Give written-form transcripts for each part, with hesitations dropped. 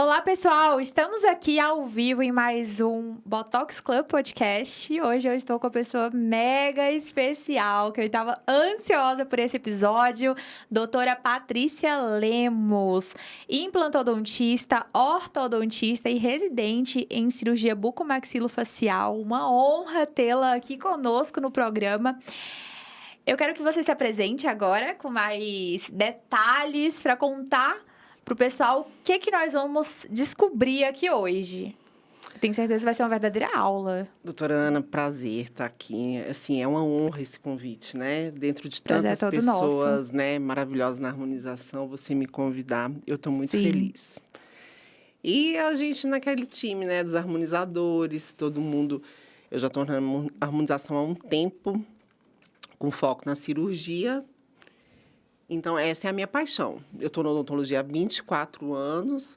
Olá, pessoal! Estamos aqui ao vivo em mais um Botox Club Podcast. E hoje eu estou com uma pessoa mega especial, que eu estava ansiosa por esse episódio. Doutora Patrícia Lemos, implantodontista, ortodontista e residente em cirurgia bucomaxilofacial. Uma honra tê-la aqui conosco no programa. Eu quero que você se apresente agora com mais detalhes para contar para o pessoal o que nós vamos descobrir aqui hoje. Tenho certeza que vai ser uma verdadeira aula. Doutora Ana, prazer estar aqui. Assim, é uma honra esse convite, né? Dentro de Prazer é tantas todo pessoas, nosso. né, maravilhosas na harmonização, você me convidar, eu estou muito Sim. feliz. E a gente naquele time, né, dos harmonizadores, todo mundo... Eu já estou na harmonização há um tempo, com foco na cirurgia. Então, essa é a minha paixão. Eu estou na odontologia há 24 anos,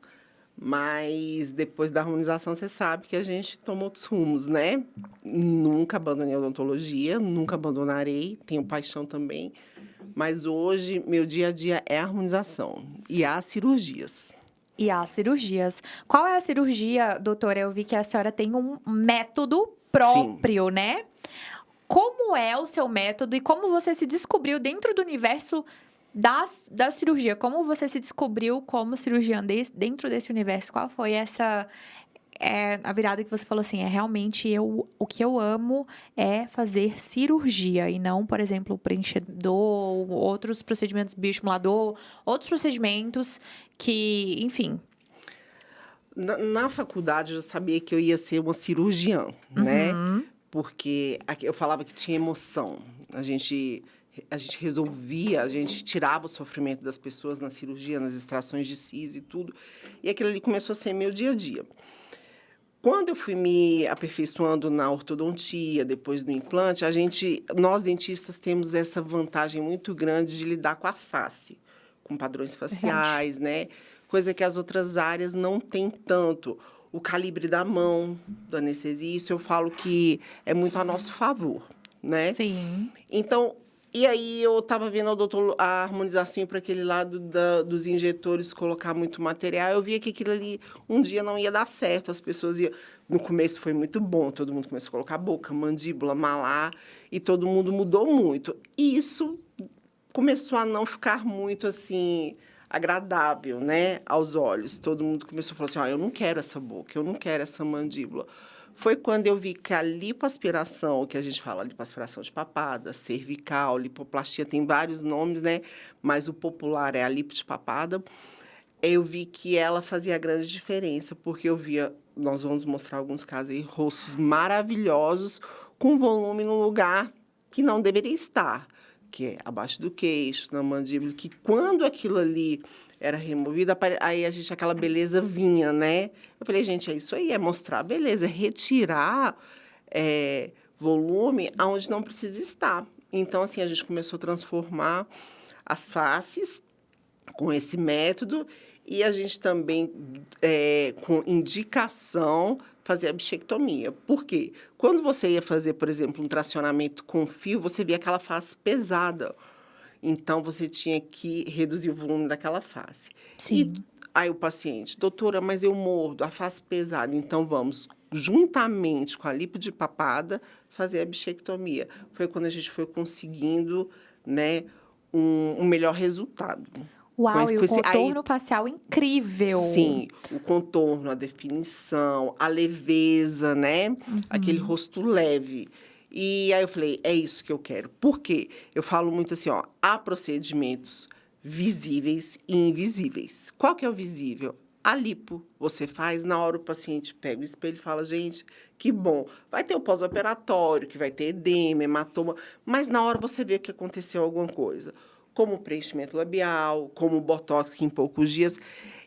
mas depois da harmonização, você sabe que a gente toma outros rumos, né? Nunca abandonei a odontologia, nunca abandonarei, tenho paixão também. Mas hoje, meu dia a dia é a harmonização e as cirurgias. E as cirurgias. Qual é a cirurgia, doutora? Eu vi que a senhora tem um método próprio, Sim. né? Como é o seu método e como você se descobriu dentro do universo da cirurgia? Como você se descobriu como cirurgiã dentro desse universo? Qual foi a virada que você falou assim, realmente o que eu amo é fazer cirurgia e não, por exemplo, preenchedor, outros procedimentos bioestimulador, outros procedimentos que, enfim. Na faculdade, eu já sabia que eu ia ser uma cirurgiã, né? Uhum. Porque eu falava que tinha emoção. A gente resolvia, a gente tirava o sofrimento das pessoas na cirurgia, nas extrações de siso e tudo. E aquilo ali começou a ser meu dia a dia. Quando eu fui me aperfeiçoando na ortodontia, depois do implante, nós dentistas temos essa vantagem muito grande de lidar com a face, com padrões faciais, né? Coisa que as outras áreas não têm tanto. O calibre da mão, do anestesia, isso eu falo que é muito a nosso favor, né? Sim. Então, e aí eu estava vendo a harmonização para aquele lado dos injetores, colocar muito material. Eu via que aquilo ali um dia não ia dar certo. As pessoas iam... No começo foi muito bom, todo mundo começou a colocar boca, mandíbula, malar, e todo mundo mudou muito. E isso começou a não ficar muito, assim, agradável, né, aos olhos. Todo mundo começou a falar assim, eu não quero essa boca, eu não quero essa mandíbula. Foi quando eu vi que a lipoaspiração, que a gente fala lipoaspiração de papada, cervical, lipoplastia, tem vários nomes, né? Mas o popular é a lipo de papada. Eu vi que ela fazia grande diferença, porque eu via, nós vamos mostrar alguns casos aí, rostos maravilhosos, com volume no lugar que não deveria estar, que é abaixo do queixo, na mandíbula, que quando aquilo ali era removida, aí aquela beleza vinha, né? Eu falei, gente, é isso aí, é mostrar a beleza, é retirar volume aonde não precisa estar. Então, assim, a gente começou a transformar as faces com esse método e a gente também, com indicação, fazer a bichectomia. Por quê? Quando você ia fazer, por exemplo, um tracionamento com fio, você via aquela face pesada. Então, você tinha que reduzir o volume daquela face. Sim. E aí o paciente, doutora, mas eu mordo, a face pesada. Então, vamos, juntamente com a lipo de papada, fazer a bichectomia. Foi quando a gente foi conseguindo, né, um melhor resultado. Uau, e o contorno facial incrível. Sim, o contorno, a definição, a leveza, né? Aquele rosto leve. E aí eu falei, é isso que eu quero. Por quê? Eu falo muito assim, há procedimentos visíveis e invisíveis. Qual que é o visível? A lipo. Você faz, na hora o paciente pega o espelho e fala, gente, que bom. Vai ter o pós-operatório, que vai ter edema, hematoma, mas na hora você vê que aconteceu alguma coisa. Como o preenchimento labial, como o botox, que em poucos dias...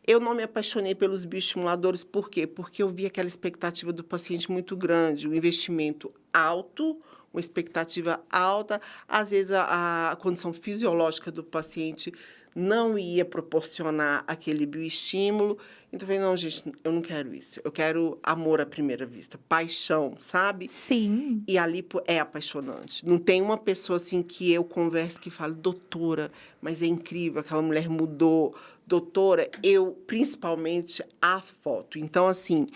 Eu não me apaixonei pelos bioestimuladores, por quê? Porque eu vi aquela expectativa do paciente muito grande, um investimento alto, uma expectativa alta, às vezes a condição fisiológica do paciente não ia proporcionar aquele bioestímulo. Então, eu falei, não, gente, eu não quero isso. Eu quero amor à primeira vista, paixão, sabe? Sim. E a lipo é apaixonante. Não tem uma pessoa assim que eu converse que fale, doutora, mas é incrível, aquela mulher mudou. Doutora, principalmente, a foto. Então, assim,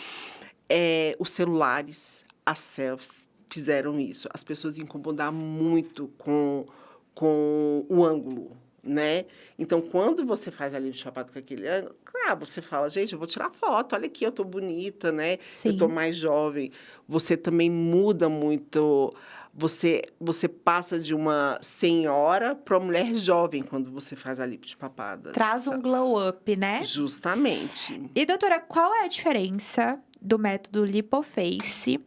os celulares, as selfies, fizeram isso. As pessoas incomodam muito com o ângulo, né? Então, quando você faz a lipo de papada com aquele ângulo, claro, você fala, gente, eu vou tirar foto, olha aqui, eu tô bonita, né? Sim. Eu tô mais jovem. Você também muda muito. Você passa de uma senhora para uma mulher jovem quando você faz a lipo de papada. Traz um glow up, né? Justamente. E, doutora, qual é a diferença do método LipoFace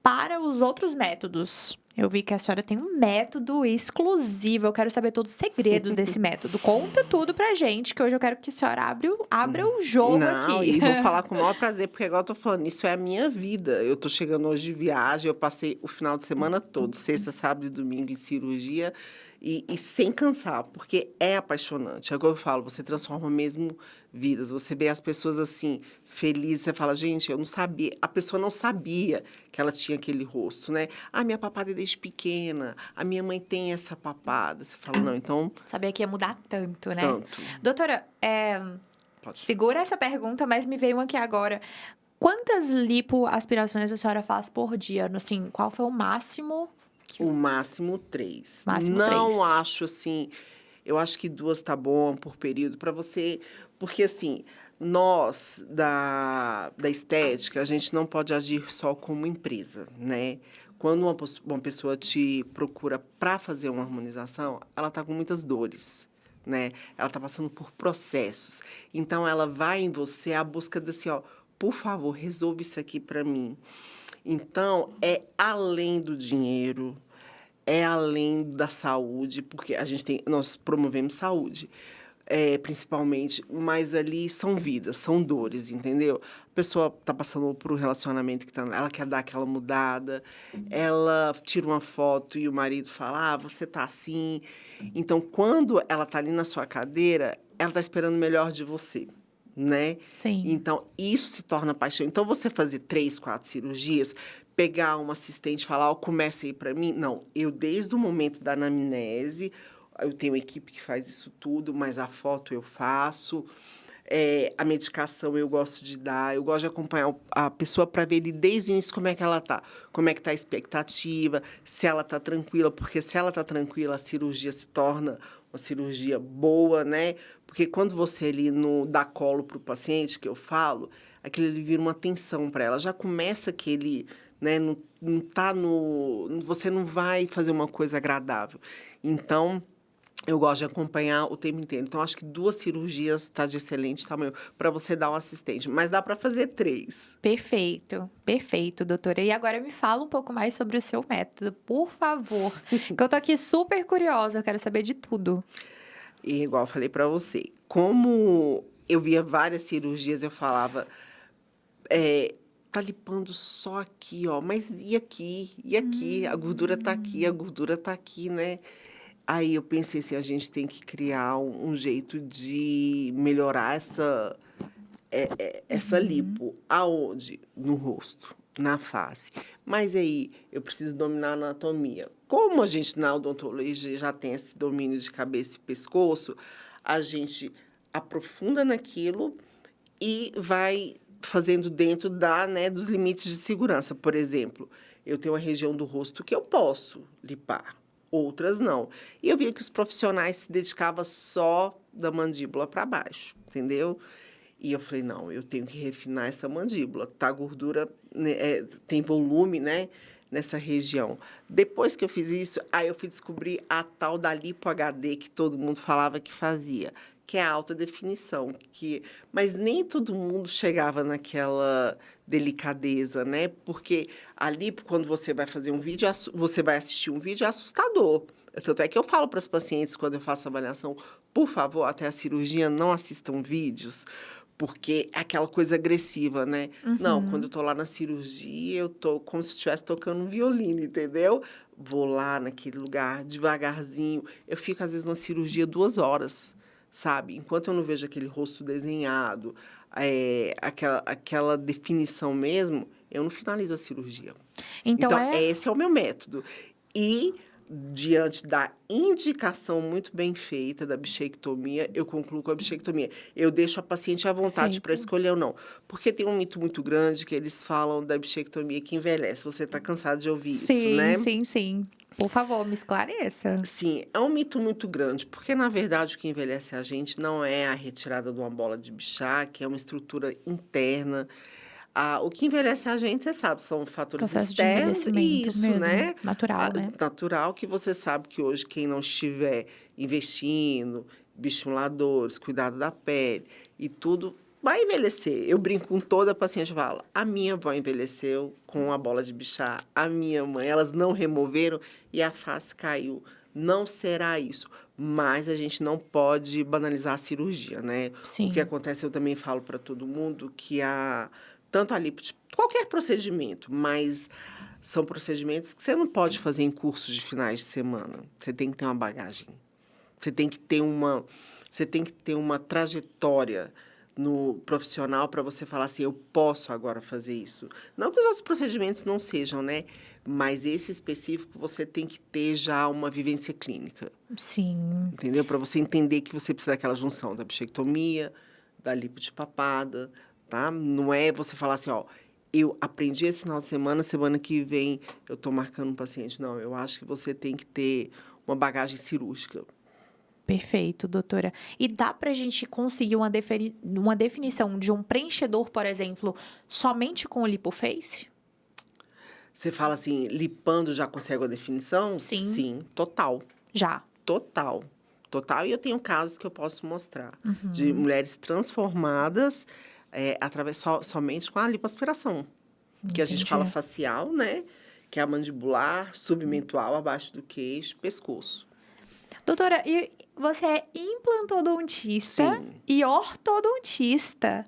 para os outros métodos? Eu vi que a senhora tem um método exclusivo. Eu quero saber todos os segredos desse método. Conta tudo pra gente, que hoje eu quero que a senhora abra o jogo Não, aqui. e vou falar com o maior prazer, porque agora eu tô falando, isso é a minha vida. Eu tô chegando hoje de viagem, eu passei o final de semana todo, sexta, sábado e domingo em cirurgia, e sem cansar, porque é apaixonante. Agora eu falo, você transforma mesmo vidas. Você vê as pessoas assim, felizes, você fala, gente, eu não sabia. A pessoa não sabia que ela tinha aquele rosto, né? Ah, minha papada é desde pequena, a minha mãe tem essa papada. Você fala, não, então... Sabia que ia mudar tanto, né? Tanto. Doutora, Pode. segura essa pergunta, mas me veio uma aqui agora. Quantas lipoaspirações a senhora faz por dia? Assim, qual foi o máximo? O máximo 3. Máximo Não 3. acho assim... Eu acho que 2 tá bom por período para você... Porque, assim, nós, da estética, a gente não pode agir só como empresa, né? Quando uma pessoa te procura para fazer uma harmonização, ela tá com muitas dores, né? Ela tá passando por processos. Então, ela vai em você à busca desse, ó... Por favor, resolva isso aqui para mim. Então, é além do dinheiro, é além da saúde, porque nós promovemos saúde, principalmente, mas ali são vidas, são dores, entendeu? A pessoa está passando por um relacionamento que ela quer dar aquela mudada, ela tira uma foto e o marido fala, você tá assim. Então, quando ela está ali na sua cadeira, ela está esperando o melhor de você, né? Sim. Então, isso se torna paixão. Então, você fazer 3, 4 cirurgias, pegar uma assistente e falar, comece aí para mim. Não, eu desde o momento da anamnese, eu tenho uma equipe que faz isso tudo, mas a foto eu faço. A medicação eu gosto de dar, eu gosto de acompanhar a pessoa para ver ele desde o início como é que ela tá, como é que tá a expectativa, se ela tá tranquila, porque se ela tá tranquila, a cirurgia se torna uma cirurgia boa, né? Porque quando você ali dá colo para o paciente, que eu falo, aquilo ali vira uma tensão para ela, já começa aquele, né? Não tá você não vai fazer uma coisa agradável. Então, eu gosto de acompanhar o tempo inteiro. Então, acho que 2 cirurgias está de excelente tamanho para você dar um assistente. Mas dá para fazer 3. Perfeito, perfeito, doutora. E agora me fala um pouco mais sobre o seu método, por favor. Que eu tô aqui super curiosa, eu quero saber de tudo. E igual eu falei para você, como eu via várias cirurgias, eu falava, tá lipando só aqui, ó, mas e aqui? E aqui? A gordura tá aqui, a gordura tá aqui, né? Aí eu pensei assim, a gente tem que criar um jeito de melhorar essa lipo. Aonde? No rosto, na face. Mas aí eu preciso dominar a anatomia. Como a gente na odontologia já tem esse domínio de cabeça e pescoço, a gente aprofunda naquilo e vai fazendo dentro dos limites de segurança. Por exemplo, eu tenho uma região do rosto que eu posso lipar. Outras não. E eu via que os profissionais se dedicavam só da mandíbula para baixo, entendeu? E eu falei, não, eu tenho que refinar essa mandíbula. Tá, a gordura tem volume, né, nessa região. Depois que eu fiz isso, aí eu fui descobrir a tal da Lipo HD, que todo mundo falava que fazia, que é a alta definição. Mas nem todo mundo chegava naquela delicadeza, né? Porque a lipo, quando você vai fazer um vídeo, você vai assistir um vídeo, é assustador. Tanto é que eu falo para as pacientes, quando eu faço avaliação, por favor, até a cirurgia, não assistam vídeos, porque é aquela coisa agressiva, né? Uhum. Não, quando eu tô lá na cirurgia, eu tô como se estivesse tocando um violino, entendeu? Vou lá naquele lugar, devagarzinho. Eu fico, às vezes, numa cirurgia 2 horas, sabe? Enquanto eu não vejo aquele rosto desenhado, aquela definição mesmo, eu não finalizo a cirurgia. Então, Então, esse é o meu método. E, diante da indicação muito bem feita da bichectomia, eu concluo com a bichectomia. Eu deixo a paciente à vontade para escolher ou não. Porque tem um mito muito grande que eles falam da bichectomia que envelhece. Você está cansado de ouvir isso, né? Sim. Por favor, me esclareça. Sim, é um mito muito grande, porque, na verdade, o que envelhece a gente não é a retirada de uma bola de Bichat, que é uma estrutura interna. O que envelhece a gente, você sabe, são fatores Processo de externos e envelhecimento isso, mesmo, né? natural, né? Natural que você sabe que hoje quem não estiver investindo, bioestimuladores, cuidado da pele e tudo, vai envelhecer. Eu brinco com toda paciente, eu falo, a minha avó envelheceu com a bola de Bichat, a minha mãe, elas não removeram e a face caiu. Não será isso, mas a gente não pode banalizar a cirurgia, né? Sim. O que acontece, eu também falo para todo mundo que tanto a lipo, qualquer procedimento, mas são procedimentos que você não pode fazer em cursos de finais de semana. Você tem que ter uma bagagem. Você tem que ter uma trajetória no profissional para você falar assim, eu posso agora fazer isso. Não que os outros procedimentos não sejam, né? Mas esse específico você tem que ter já uma vivência clínica. Sim. Entendeu? Para você entender que você precisa daquela junção da bichectomia, da lipo de papada, tá? Não é você falar assim, ó, eu aprendi esse final de semana, semana que vem eu estou marcando um paciente. Não, eu acho que você tem que ter uma bagagem cirúrgica. Perfeito, doutora. E dá pra gente conseguir uma definição de um preenchedor, por exemplo, somente com o lipoface? Você fala assim, lipando já consegue a definição? Sim. Sim, total. Já. Total. Total. E eu tenho casos que eu posso mostrar de mulheres transformadas somente com a lipoaspiração. Que a gente Entendi. fala facial, né? Que é a mandibular, submentual, abaixo do queixo, pescoço. Doutora, e você é implantodontista Sim. e ortodontista.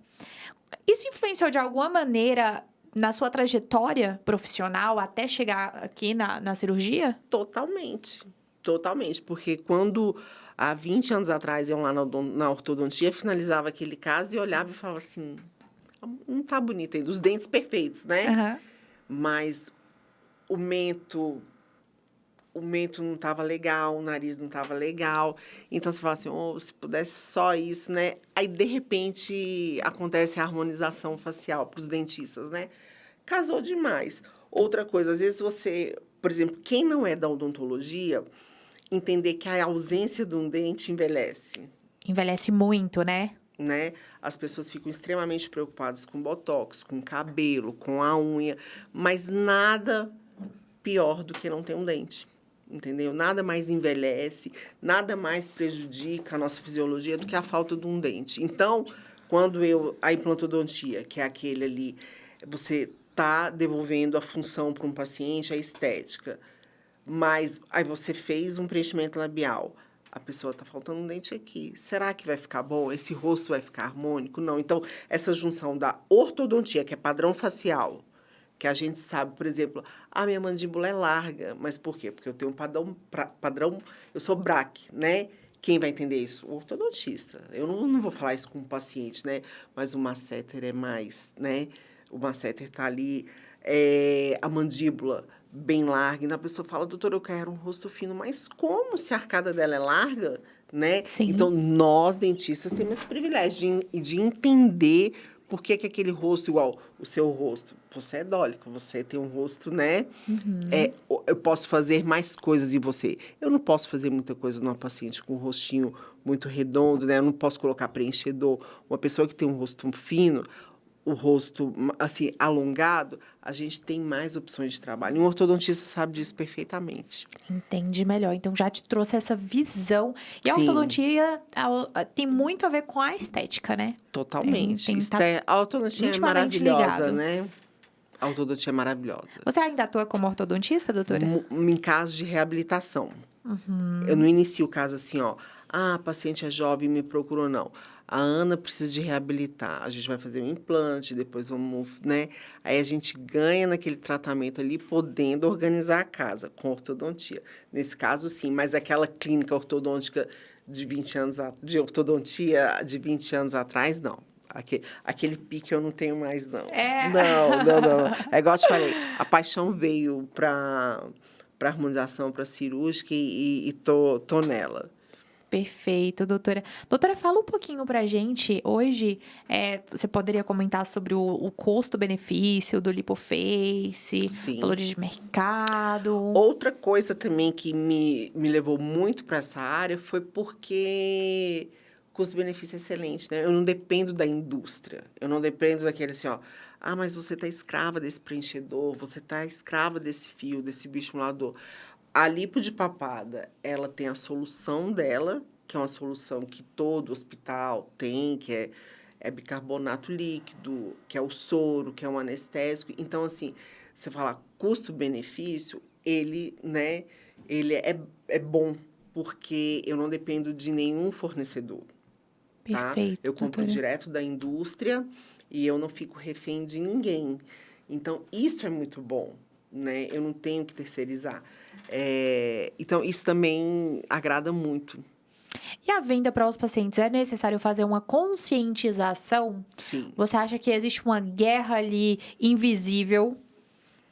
Isso influenciou de alguma maneira na sua trajetória profissional até chegar aqui na cirurgia? Totalmente. Totalmente. Porque quando, há 20 anos atrás, eu lá na ortodontia, finalizava aquele caso e olhava e falava assim, não tá bonito ainda, os dentes perfeitos, né? Aham. Mas o mento não estava legal, o nariz não estava legal. Então, você fala assim, se pudesse só isso, né? Aí, de repente, acontece a harmonização facial para os dentistas, né? Casou demais. Outra coisa, às vezes você... Por exemplo, quem não é da odontologia, entender que a ausência de um dente envelhece. Envelhece muito, né? Né? As pessoas ficam extremamente preocupadas com botox, com cabelo, com a unha, mas nada pior do que não ter um dente, entendeu? Nada mais envelhece, nada mais prejudica a nossa fisiologia do que a falta de um dente. Então, quando a implantodontia, que é aquele ali, você está devolvendo a função para um paciente, a estética, mas aí você fez um preenchimento labial, a pessoa está faltando um dente aqui. Será que vai ficar bom? Esse rosto vai ficar harmônico? Não. Então, essa junção da ortodontia, que é padrão facial, que a gente sabe, por exemplo, a minha mandíbula é larga. Mas por quê? Porque eu tenho um padrão eu sou braque, né? Quem vai entender isso? O ortodontista. Eu não vou falar isso com o paciente, né? Mas o masseter é mais, né? O masseter está ali, a mandíbula bem larga. E a pessoa fala, doutora, eu quero um rosto fino. Mas como se a arcada dela é larga, né? Sim. Então, nós, dentistas, temos esse privilégio de entender por que aquele rosto, igual o seu rosto. Você é dólico, você tem um rosto, né? Eu posso fazer mais coisas em você. Eu não posso fazer muita coisa numa paciente com um rostinho muito redondo, né? Eu não posso colocar preenchedor. Uma pessoa que tem um rosto fino, o rosto, assim, alongado, a gente tem mais opções de trabalho. Um ortodontista sabe disso perfeitamente. Entendi melhor. Então, já te trouxe essa visão. E a Sim. ortodontia tem muito a ver com a estética, né? Totalmente. Tá A ortodontia é intimamente maravilhosa, ligado. né? A ortodontia é maravilhosa. Você ainda atua como ortodontista, doutora? Em casos de reabilitação. Eu não inicio o caso assim, ó. A paciente é jovem e me procurou, não. A Ana precisa de reabilitar. A gente vai fazer um implante, depois vamos, né? Aí a gente ganha naquele tratamento ali, podendo organizar a casa com ortodontia. Nesse caso, sim. Mas aquela clínica ortodôntica de 20 anos, de ortodontia de 20 anos atrás, não. Aquele pique eu não tenho mais, não. É. Não. É igual eu te falei, a paixão veio para harmonização, para cirúrgica e tô nela. Perfeito, doutora. Doutora, fala um pouquinho pra gente. Hoje, você poderia comentar sobre o custo-benefício do Lipoface, Sim. valores de mercado. Outra coisa também que me levou muito para essa área foi porque custo-benefício é excelente, né? Eu não dependo da indústria. Eu não dependo daquele assim, ó. Ah, mas você está escrava desse preenchedor, você está escrava desse fio, desse bioestimulador. A lipo de papada, ela tem a solução dela, que é uma solução que todo hospital tem, que é bicarbonato líquido, que é o soro, que é um anestésico. Então, assim, você fala custo-benefício, ele, né, ele é bom, porque eu não dependo de nenhum fornecedor, tá? Perfeito, Eu compro doutora. direto da indústria e eu não fico refém de ninguém. Então, isso é muito bom, né? Eu não tenho que terceirizar. Então, isso também agrada muito. E a venda para os pacientes, é necessário fazer uma conscientização? Sim. Você acha que existe uma guerra ali invisível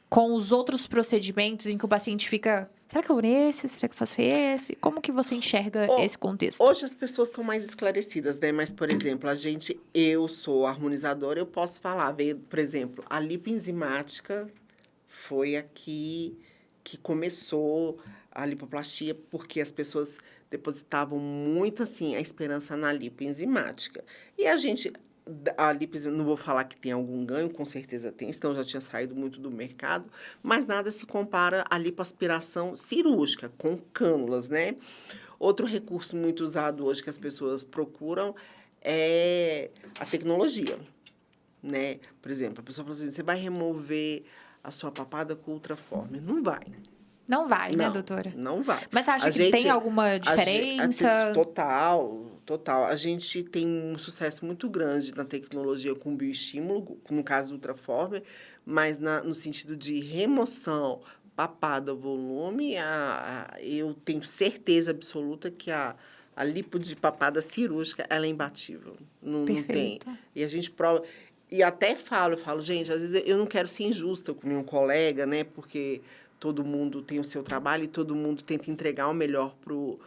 com os outros procedimentos em que o paciente fica... Será que eu vou nesse? Será que eu faço esse? Como que você enxerga esse contexto? Hoje as pessoas estão mais esclarecidas, né? Mas, por exemplo, eu sou harmonizadora, eu posso falar, por exemplo, a lipoenzimática foi aqui que começou a lipoplastia, porque as pessoas depositavam muito, assim, a esperança na lipoenzimática. E a não vou falar que tem algum ganho, com certeza tem, senão já tinha saído muito do mercado, mas nada se compara à lipoaspiração cirúrgica, com cânulas, né? Outro recurso muito usado hoje que as pessoas procuram é a tecnologia, né? Por exemplo, a pessoa fala assim, você vai remover a sua papada com ultraforme. Não vai. Não vai, né, Não, doutora? não vai. Mas você acha que tem alguma diferença? Total. A gente tem um sucesso muito grande na tecnologia com bioestímulo, no caso do ultraforme, mas no sentido de remoção, papada, volume, eu tenho certeza absoluta que a lipo de papada cirúrgica, ela é imbatível. Não tem. Perfeito. E a gente prova... E até eu falo, gente, às vezes eu não quero ser injusta com nenhum colega, né? Porque todo mundo tem o seu trabalho e todo mundo tenta entregar o melhor pro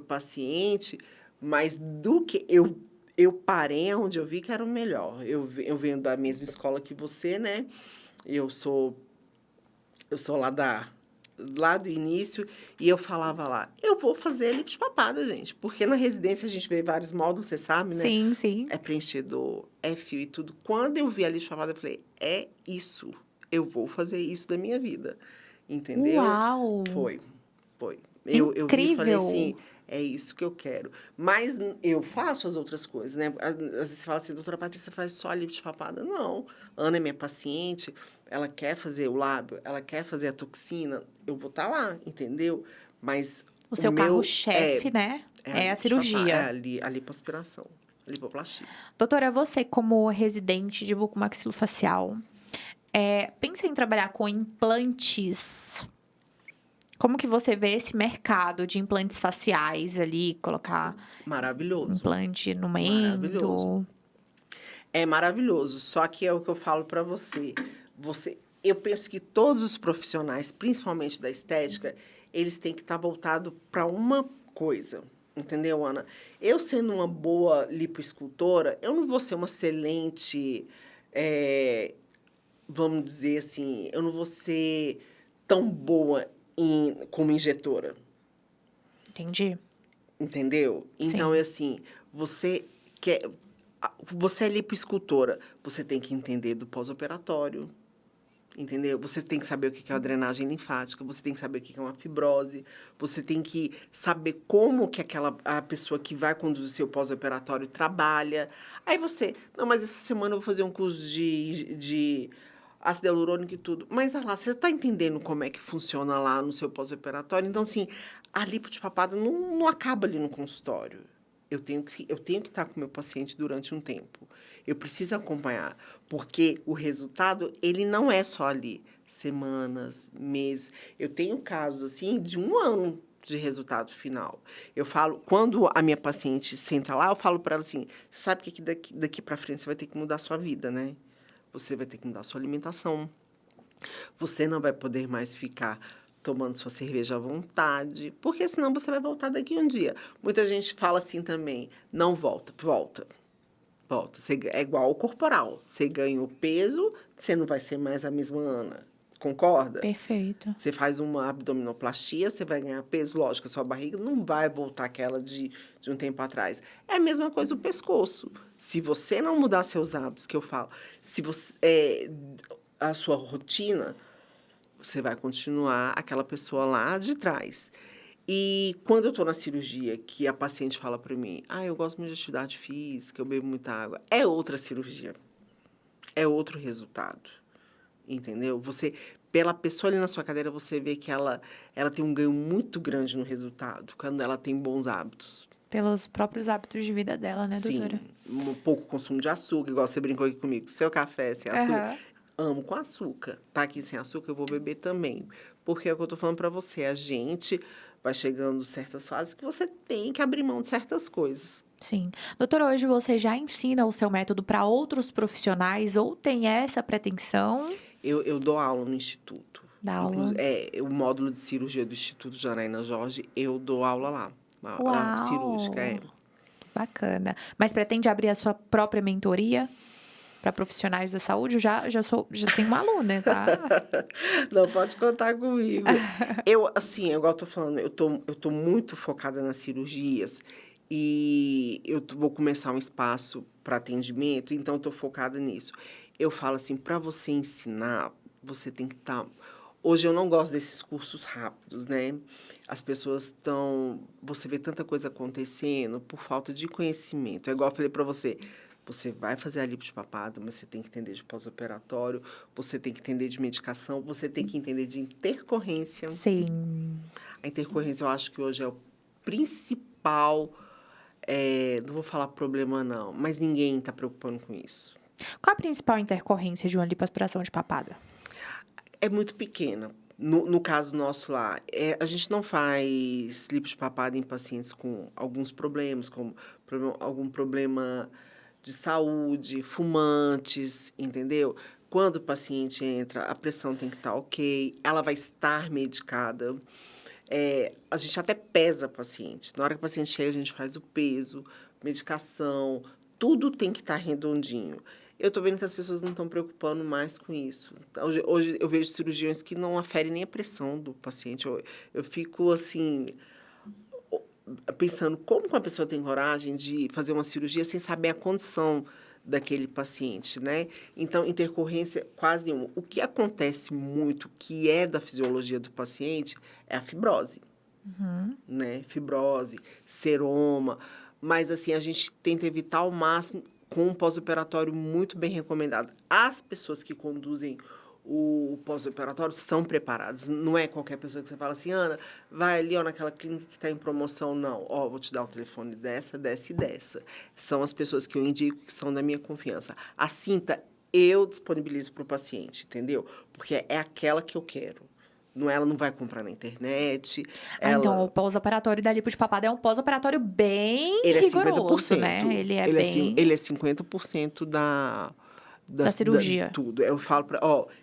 paciente, mas do que eu parei onde eu vi que era o melhor. Eu venho da mesma escola que você, né? Eu sou lá do início, e eu falava lá, eu vou fazer lipo de papada, gente. Porque na residência a gente vê vários módulos, você sabe, né? Sim, sim. É preenchedor, é fio e tudo. Quando eu vi a lipo de papada, eu falei, é isso. Eu vou fazer isso da minha vida. Entendeu? Uau! Foi. Eu vi e falei Incrível! assim, é isso que eu quero. Mas eu faço as outras coisas, né? Às vezes você fala assim, doutora Patrícia, faz só a lipo de papada. Não. Ana é minha paciente, ela quer fazer o lábio, ela quer fazer a toxina, eu vou estar lá, entendeu? Mas O seu carro-chefe, né? É a cirurgia. A lipoaspiração, a lipoplastia. Doutora, você como residente de bucomaxilofacial, pensa em trabalhar com implantes? Como que você vê esse mercado de implantes faciais ali, colocar Maravilhoso. implante no Maravilhoso. mento? É maravilhoso, só que é o que eu falo para você. Eu penso que todos os profissionais, principalmente da estética, eles têm que estar voltados para uma coisa, entendeu, Ana? Eu sendo uma boa lipoescultora, eu não vou ser uma excelente, vamos dizer assim, eu não vou ser tão boa como injetora. Entendi. Entendeu? Então, Sim. é assim, você é lipoescultora, você tem que entender do pós-operatório, entendeu? Você tem que saber o que é uma drenagem linfática, você tem que saber o que é uma fibrose, você tem que saber como que a pessoa que vai conduzir o seu pós-operatório trabalha. Aí não, mas essa semana eu vou fazer um curso de ácido hialurônico e tudo. Mas, lá, você está entendendo como é que funciona lá no seu pós-operatório? Então, assim, a lipo de papada não acaba ali no consultório. Eu tenho que estar com o meu paciente durante um tempo. Eu preciso acompanhar, porque o resultado, ele não é só ali, semanas, meses. Eu tenho casos, assim, de 1 ano de resultado final. Eu falo, quando a minha paciente senta lá, eu falo para ela assim, você sabe que daqui para frente você vai ter que mudar a sua vida, né? Você vai ter que mudar a sua alimentação. Você não vai poder mais ficar tomando sua cerveja à vontade, porque senão você vai voltar daqui um dia. Muita gente fala assim também, não volta, volta. Volta. É igual ao corporal. Você ganha o peso, você não vai ser mais a mesma Ana. Concorda? Perfeito. Você faz uma abdominoplastia, você vai ganhar peso. Lógico, a sua barriga não vai voltar aquela de um tempo atrás. É a mesma coisa o pescoço. Se você não mudar seus hábitos, que eu falo, se você a sua rotina, você vai continuar aquela pessoa lá de trás. E quando eu estou na cirurgia, que a paciente fala para mim, eu gosto muito de atividade física, eu bebo muita água, é outra cirurgia. É outro resultado. Entendeu? Pela pessoa ali na sua cadeira, você vê que ela tem um ganho muito grande no resultado, quando ela tem bons hábitos. Pelos próprios hábitos de vida dela, né, doutora? Sim, um pouco consumo de açúcar, igual você brincou aqui comigo. Seu café sem açúcar, amo com açúcar. Tá aqui sem açúcar, eu vou beber também. Porque é o que eu tô falando para você, a gente vai chegando certas fases que você tem que abrir mão de certas coisas. Sim. Doutora, hoje você já ensina o seu método para outros profissionais ou tem essa pretensão? Eu dou aula no Instituto. Dá aula? O módulo de cirurgia do Instituto Janaína Jorge, eu dou aula lá. Aula cirúrgica, Bacana. Mas pretende abrir a sua própria mentoria para profissionais da saúde? Eu já tenho uma aluna, tá? Não, pode contar comigo. Igual eu tô falando, eu tô muito focada nas cirurgias e eu vou começar um espaço para atendimento, então eu tô focada nisso. Eu falo assim, para você ensinar, você tem que estar... Hoje eu não gosto desses cursos rápidos, né? As pessoas estão... Você vê tanta coisa acontecendo por falta de conhecimento. É igual eu falei para você, você vai fazer a lipo de papada, mas você tem que entender de pós-operatório, você tem que entender de medicação, você tem que entender de intercorrência. Sim. A intercorrência eu acho que hoje é o principal... não vou falar problema não, mas ninguém está preocupando com isso. Qual a principal intercorrência de uma lipoaspiração de papada? É muito pequena. No caso nosso lá, a gente não faz lipo de papada em pacientes com alguns problemas, como algum problema de saúde, fumantes, entendeu? Quando o paciente entra, a pressão tem que estar ok, ela vai estar medicada. A gente até pesa o paciente. Na hora que o paciente chega, a gente faz o peso, medicação, tudo tem que estar redondinho. Eu estou vendo que as pessoas não estão preocupando mais com isso. Hoje eu vejo cirurgiões que não aferem nem a pressão do paciente. Eu fico, assim, pensando como uma pessoa tem coragem de fazer uma cirurgia sem saber a condição daquele paciente, né? Então, intercorrência quase nenhuma. O que acontece muito, que é da fisiologia do paciente, é a fibrose. Né? Fibrose, seroma. Mas, assim, a gente tenta evitar ao máximo com um pós-operatório muito bem recomendado. As pessoas que conduzem o pós-operatório são preparadas. Não é qualquer pessoa que você fala assim, Ana, vai ali naquela clínica que está em promoção. Não, vou te dar o telefone dessa e dessa. São as pessoas que eu indico que são da minha confiança. A cinta eu disponibilizo para o paciente, entendeu? Porque é aquela que eu quero. Ela não vai comprar na internet. Então, o pós-operatório da lipo de papada é um pós-operatório bem rigoroso, né? Ele é 50% da cirurgia. Tudo. Eu falo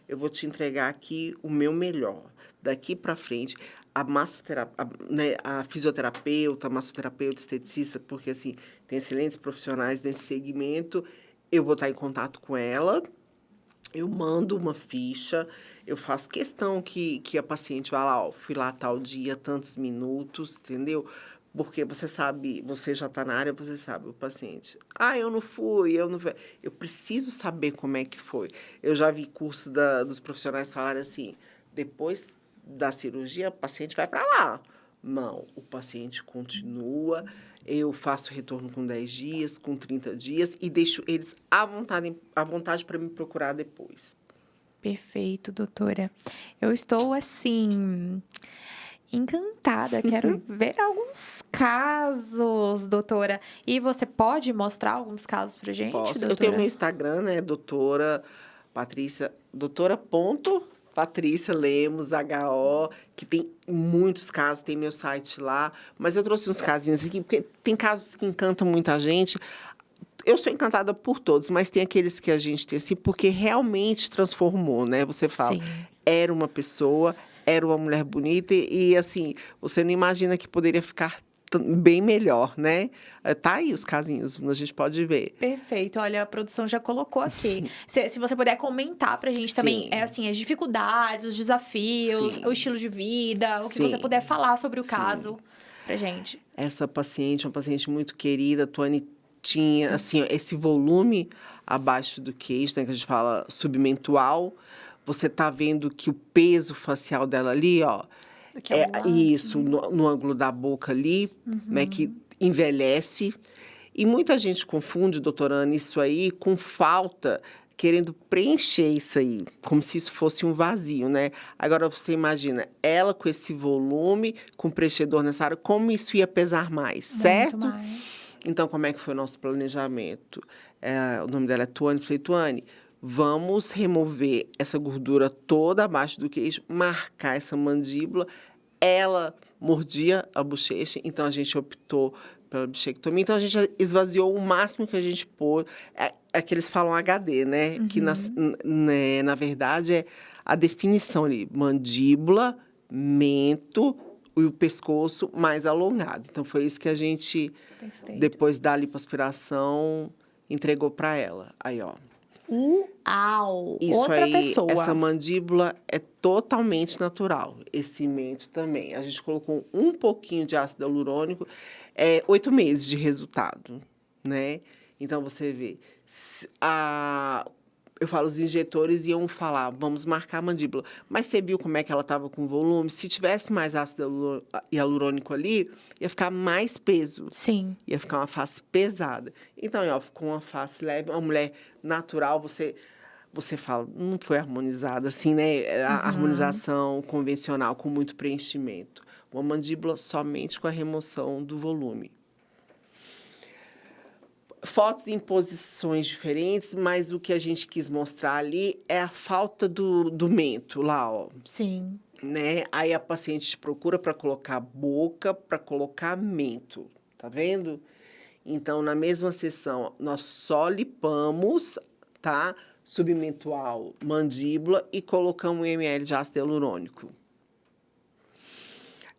eu vou te entregar aqui o meu melhor. Daqui para frente, a fisioterapeuta, a massoterapeuta, esteticista, porque, assim, tem excelentes profissionais nesse segmento, eu vou estar em contato com ela, eu mando uma ficha, eu faço questão que a paciente vá lá, fui lá tal dia, tantos minutos, entendeu? Porque você sabe, você já está na área, você sabe, o paciente. Eu não fui, eu não fui. Eu preciso saber como é que foi. Eu já vi curso dos profissionais falarem assim, depois da cirurgia, o paciente vai para lá. Não, o paciente continua, eu faço retorno com 10 dias, com 30 dias, e deixo eles à vontade para me procurar depois. Perfeito, doutora. Eu estou, assim, encantada. Quero ver alguns casos, doutora. E você pode mostrar alguns casos pra gente, Posso. doutora? Eu tenho meu Instagram, né, doutora Patrícia, doutora ponto Patrícia Lemos, HO, que tem muitos casos, tem meu site lá. Mas eu trouxe uns casinhos aqui, porque tem casos que encantam muita gente. Eu sou encantada por todos, mas tem aqueles que a gente tem assim, porque realmente transformou, né? Você fala, Sim. era uma pessoa, era uma mulher bonita e assim, você não imagina que poderia ficar bem melhor, né? Tá aí os casinhos, a gente pode ver. Perfeito. Olha, a produção já colocou aqui. Se você puder comentar pra gente também, Sim. assim, as dificuldades, os desafios, Sim. o estilo de vida, o que Sim. você puder falar sobre o Sim. caso pra gente. Essa paciente, uma paciente muito querida, Tuane, tinha, assim, ó, esse volume abaixo do queixo, né, que a gente fala submentual. Você tá vendo que o peso facial dela ali, ó, Aqui ao lado. isso, no ângulo da boca ali, né, que envelhece. E muita gente confunde, doutora Ana, isso aí com falta, querendo preencher isso aí, como se isso fosse um vazio, né? Agora, você imagina, ela com esse volume, com preenchedor nessa área, como isso ia pesar mais, certo? Muito mais. Então, como é que foi o nosso planejamento? O nome dela é Tuane. Falei, Tuane, vamos remover essa gordura toda abaixo do queixo, marcar essa mandíbula. Ela mordia a bochecha, então a gente optou pela bichectomia. Então, a gente esvaziou o máximo que a gente pôde. É que eles falam HD, né? Que, na verdade, é a definição ali. Mandíbula, mento e o pescoço mais alongado. Então, foi isso que a gente, Perfeito. depois da lipoaspiração, entregou para ela. Aí, ó. Uau! Isso Outra aí, pessoa. essa mandíbula é totalmente natural. Esse mento também. A gente colocou um pouquinho de ácido hialurônico, 8 meses de resultado, né? Então, você vê. Eu falo, os injetores iam falar, vamos marcar a mandíbula. Mas você viu como é que ela estava com volume? Se tivesse mais ácido hialurônico ali, ia ficar mais peso. Sim. Ia ficar uma face pesada. Então, ó, ficou uma face leve, uma mulher natural, você fala, não foi harmonizada assim, né? A harmonização convencional, com muito preenchimento. Uma mandíbula somente com a remoção do volume. Fotos em posições diferentes, mas o que a gente quis mostrar ali é a falta do mento lá, ó. Sim. Né? Aí a paciente te procura para colocar boca, para colocar mento, tá vendo? Então, na mesma sessão, nós só lipamos, tá? Submentual, mandíbula e colocamos 1 ml de ácido hialurônico.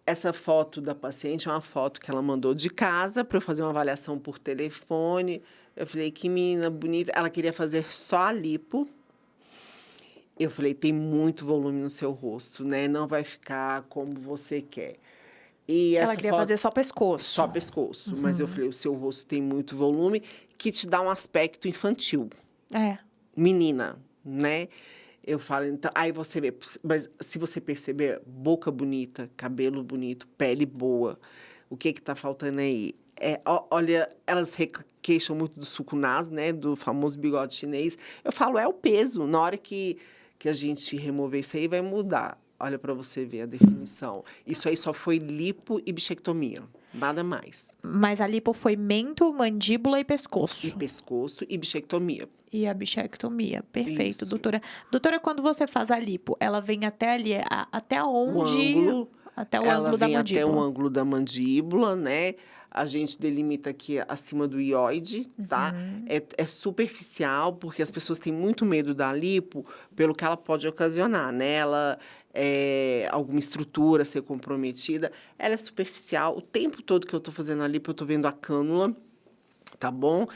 Essa foto da paciente é uma foto que ela mandou de casa para eu fazer uma avaliação por telefone. Eu falei, que menina bonita. Ela queria fazer só a lipo. Eu falei, tem muito volume no seu rosto, né? Não vai ficar como você quer. E Ela essa queria foto, fazer só pescoço. só pescoço. Mas eu falei, o seu rosto tem muito volume, que te dá um aspecto infantil. É. Menina, né? Eu falo, então, aí você vê, mas se você perceber, boca bonita, cabelo bonito, pele boa, o que tá faltando aí? Olha, elas queixam muito do suco naso, né? Do famoso bigode chinês. Eu falo, é o peso. Na hora que a gente remover isso aí, vai mudar. Olha para você ver a definição. Isso aí só foi lipo e bichectomia. Nada mais. Mas a lipo foi mento, mandíbula e pescoço. E pescoço e bichectomia. E a bichectomia. Perfeito, Isso. doutora. Doutora, quando você faz a lipo, ela vem até ali, até onde? O ângulo. Até o Ela ângulo da vem mandíbula. até o ângulo da mandíbula, né? A gente delimita aqui acima do ióide, tá? É superficial, porque as pessoas têm muito medo da lipo pelo que ela pode ocasionar, né? Ela, alguma estrutura ser comprometida. Ela é superficial. O tempo todo que eu tô fazendo a lipo, eu tô vendo a cânula, tá bom?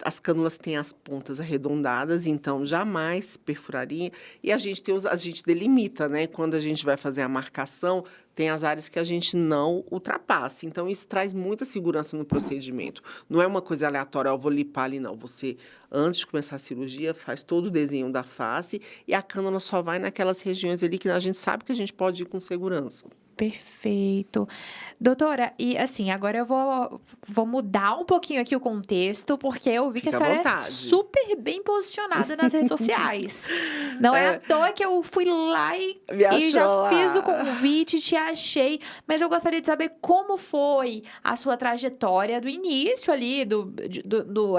As cânulas têm as pontas arredondadas, então jamais perfuraria. E a gente delimita, né? Quando a gente vai fazer a marcação, tem as áreas que a gente não ultrapassa. Então, isso traz muita segurança no procedimento. Não é uma coisa aleatória, eu vou lipar ali, não. Você, antes de começar a cirurgia, faz todo o desenho da face e a cânula só vai naquelas regiões ali que a gente sabe que a gente pode ir com segurança. Perfeito. Doutora, e assim, agora eu vou mudar um pouquinho aqui o contexto, porque eu vi que a Fica à senhora é vontade. super bem posicionada nas redes sociais. Não é à toa que eu fui lá e Me já achou lá. fiz o convite, te achei. Mas eu gostaria de saber como foi a sua trajetória do início ali,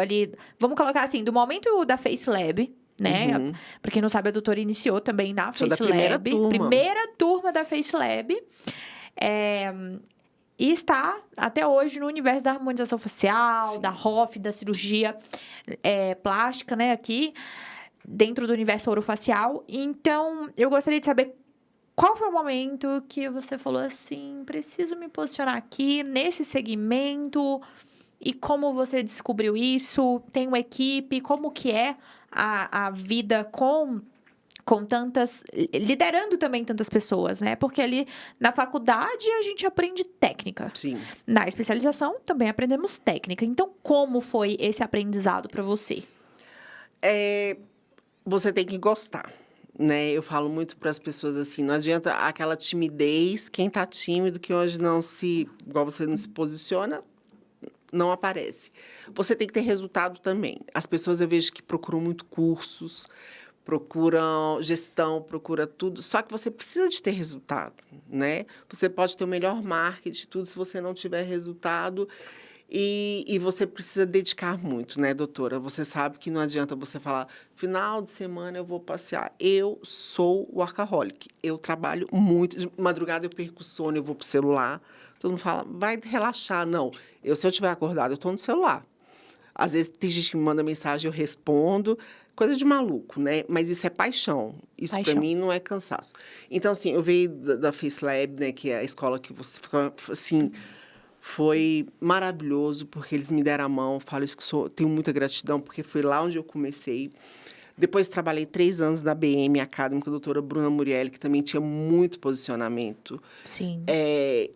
ali, vamos colocar assim, do momento da Face Lab, né? Pra quem não sabe, a doutora iniciou também na Sou da Face primeira Lab. turma. Primeira turma da Face Lab. E está, até hoje, no universo da harmonização facial, Sim. da ROF, da cirurgia plástica, né? Aqui, dentro do universo orofacial. Então, eu gostaria de saber qual foi o momento que você falou assim, preciso me posicionar aqui, nesse segmento, e como você descobriu isso? Tem uma equipe? Como que é a vida com tantas... Liderando também tantas pessoas, né? Porque ali na faculdade a gente aprende técnica. Sim. Na especialização também aprendemos técnica. Então, como foi esse aprendizado para você? Você tem que gostar, né? Eu falo muito para as pessoas assim, não adianta aquela timidez, quem tá tímido, que hoje igual você não se posiciona, não aparece. Você tem que ter resultado também. As pessoas eu vejo que procuram muito cursos, procuram gestão, procura tudo, só que você precisa de ter resultado, né? Você pode ter o melhor marketing, tudo, se você não tiver resultado, e você precisa dedicar muito, né, doutora? Você sabe que não adianta você falar, final de semana eu vou passear. Eu sou workaholic, eu trabalho muito, de madrugada eu perco o sono, eu vou pro celular, todo mundo fala, vai relaxar. Não, se eu estiver acordado, eu tô no celular. Às vezes tem gente que me manda mensagem, eu respondo, coisa de maluco, né? Mas isso é paixão. Isso para mim não é cansaço. Então, assim, eu veio da Face Lab, né? Que é a escola que você fica, assim, foi maravilhoso, porque eles me deram a mão. Falo isso que tenho muita gratidão, porque foi lá onde eu comecei. Depois trabalhei 3 anos na BM Academy com a doutora Bruna Murielli, que também tinha muito posicionamento. Sim.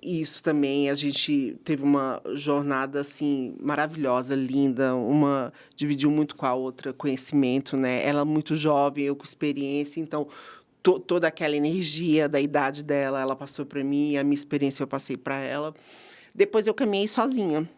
Isso também, a gente teve uma jornada, assim, maravilhosa, linda. Uma dividiu muito com a outra conhecimento, né? Ela muito jovem, eu com experiência. Então, toda aquela energia da idade dela, ela passou para mim. A minha experiência eu passei para ela. Depois, eu caminhei sozinha.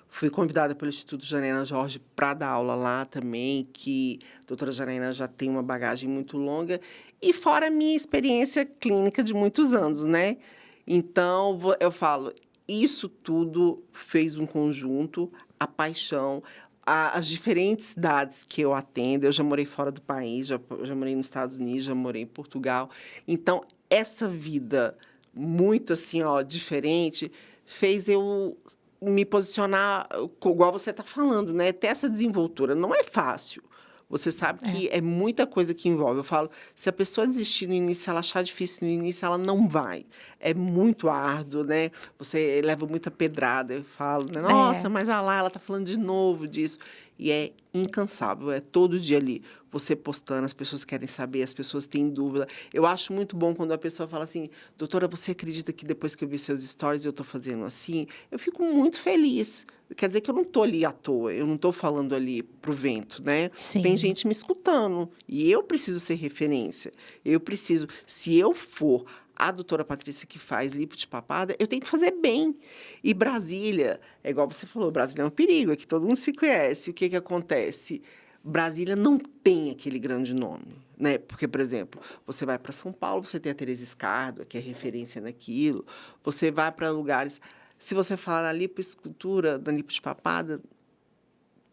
Fui convidada pelo Instituto Janaína Jorge para dar aula lá também, que a doutora Janaína já tem uma bagagem muito longa. E fora a minha experiência clínica de muitos anos, né? Então, eu falo, isso tudo fez um conjunto, a paixão, as diferentes cidades que eu atendo. Eu já morei fora do país, já morei nos Estados Unidos, já morei em Portugal. Então, essa vida muito, assim, diferente, fez eu me posicionar, igual você está falando, né? Ter essa desenvoltura não é fácil. Você sabe que é muita coisa que envolve. Eu falo, se a pessoa desistir no início, se ela achar difícil no início, ela não vai. É muito árduo, né? Você leva muita pedrada. Eu falo, né? Nossa, mas ela está falando de novo disso. E é incansável, é todo dia ali. Você postando, as pessoas querem saber, as pessoas têm dúvida. Eu acho muito bom quando a pessoa fala assim, doutora, você acredita que depois que eu vi seus stories eu estou fazendo assim? Eu fico muito feliz. Quer dizer que eu não estou ali à toa, eu não estou falando ali pro vento, né? Sim. Tem gente me escutando e eu preciso ser referência. Eu preciso, se eu for a doutora Patrícia que faz lipo de papada, eu tenho que fazer bem. E Brasília, é igual você falou, Brasília é um perigo, é que todo mundo se conhece. O que acontece? Brasília não tem aquele grande nome, né? Porque, por exemplo, você vai para São Paulo, você tem a Teresa Escardo, que é referência naquilo. Você vai para lugares... Se você falar da lipoescultura, da lipo de papada,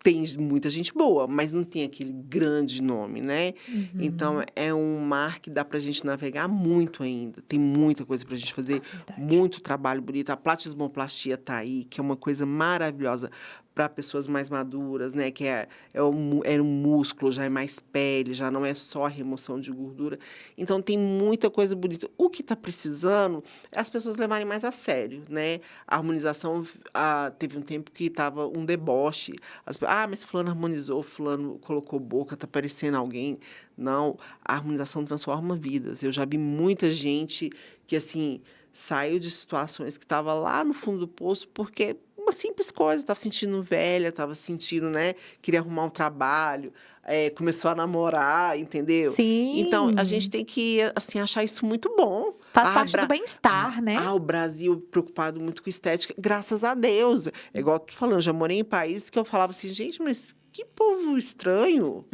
tem muita gente boa, mas não tem aquele grande nome, né? Então, é um mar que dá para a gente navegar muito ainda. Tem muita coisa para a gente fazer, muito trabalho bonito. A platismoplastia está aí, que é uma coisa maravilhosa para pessoas mais maduras, né? Que é um músculo, já é mais pele, já não é só a remoção de gordura. Então, tem muita coisa bonita. O que está precisando é as pessoas levarem mais a sério, né? A harmonização, teve um tempo que estava um deboche. Mas fulano harmonizou, fulano colocou boca, está parecendo alguém. Não, a harmonização transforma vidas. Eu já vi muita gente que, assim, saiu de situações que estava lá no fundo do poço porque uma simples coisa, estava sentindo velha, estava sentindo, né, queria arrumar um trabalho, começou a namorar, entendeu? Sim. Então, a gente tem que, assim, achar isso muito bom. Faz parte do bem-estar, né? O Brasil preocupado muito com estética, graças a Deus. É igual eu tô falando, já morei em países que eu falava assim, gente, mas que povo estranho,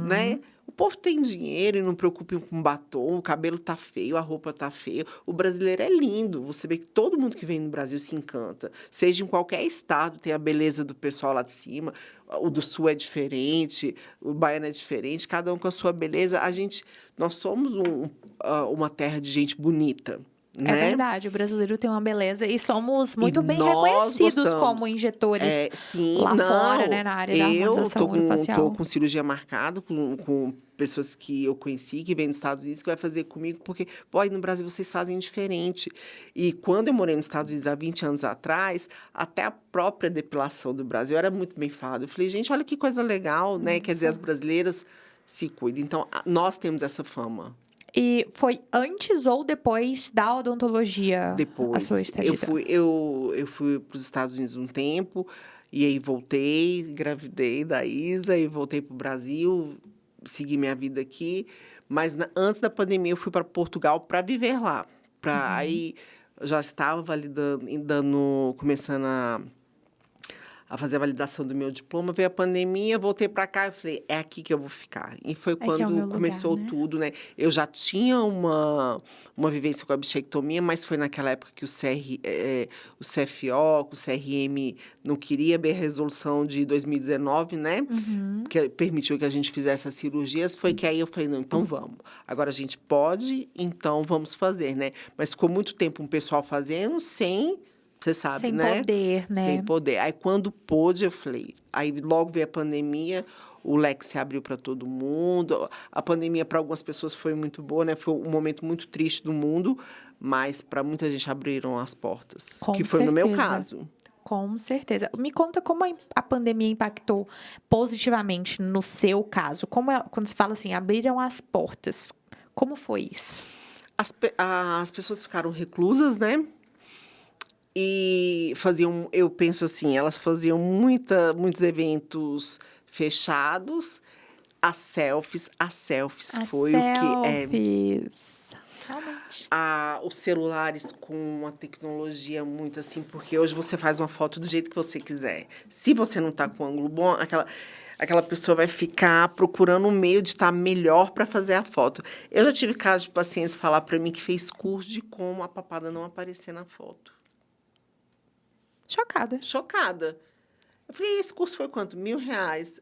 né? O povo tem dinheiro e não preocupa com batom, o cabelo tá feio, a roupa tá feia. O brasileiro é lindo. Você vê que todo mundo que vem no Brasil se encanta. Seja em qualquer estado, tem a beleza do pessoal lá de cima. O do sul é diferente, o baiano é diferente, cada um com a sua beleza. Nós somos uma terra de gente bonita. É Né? verdade, o brasileiro tem uma beleza e somos muito E bem nós reconhecidos gostamos. como injetores Sim, lá não. fora, né, na área da harmonização Eu orofacial. tô com cirurgia marcada com pessoas que eu conheci, que vêm dos Estados Unidos, que vai fazer comigo, porque, aí no Brasil vocês fazem diferente. E quando eu morei nos Estados Unidos há 20 anos atrás, até a própria depilação do Brasil era muito bem falada. Eu falei, gente, olha que coisa legal, né? Quer dizer, as brasileiras se cuidam. Então, nós temos essa fama. E foi antes ou depois da odontologia? Depois. A sua estadia? Eu fui para os Estados Unidos um tempo, e aí voltei, engravidei da Isa, e voltei para o Brasil, segui minha vida aqui. Mas antes da pandemia, eu fui para Portugal para viver lá. Aí, eu já estava validando, começando a fazer a validação do meu diploma, veio a pandemia, voltei para cá e falei, é aqui que eu vou ficar. E foi quando começou tudo, né? Eu já tinha uma vivência com a bichectomia, mas foi naquela época que o CFO, o CRM não queria ver a resolução de 2019, né? Que permitiu que a gente fizesse as cirurgias, foi que aí eu falei, não, então vamos. Agora a gente pode, então vamos fazer, né? Mas ficou muito tempo um pessoal fazendo sem... Você sabe, né? Sem poder, né? Sem poder. Aí, quando pôde, eu falei... Aí, logo veio a pandemia, o leque se abriu para todo mundo. A pandemia, para algumas pessoas, foi muito boa, né? Foi um momento muito triste do mundo, mas, para muita gente, abriram as portas. Que foi no meu caso. Com certeza. Me conta como a pandemia impactou positivamente no seu caso. Quando se fala assim, abriram as portas, como foi isso? As pessoas ficaram reclusas, né? E eu penso assim, elas faziam muitos eventos fechados. As selfies foi o que... Realmente. Os celulares com uma tecnologia muito assim, porque hoje você faz uma foto do jeito que você quiser. Se você não está com um ângulo bom, aquela pessoa vai ficar procurando um meio de estar melhor para fazer a foto. Eu já tive casos de pacientes falar para mim que fez curso de como a papada não aparecer na foto. Chocada. Eu falei, esse curso foi quanto? R$1.000.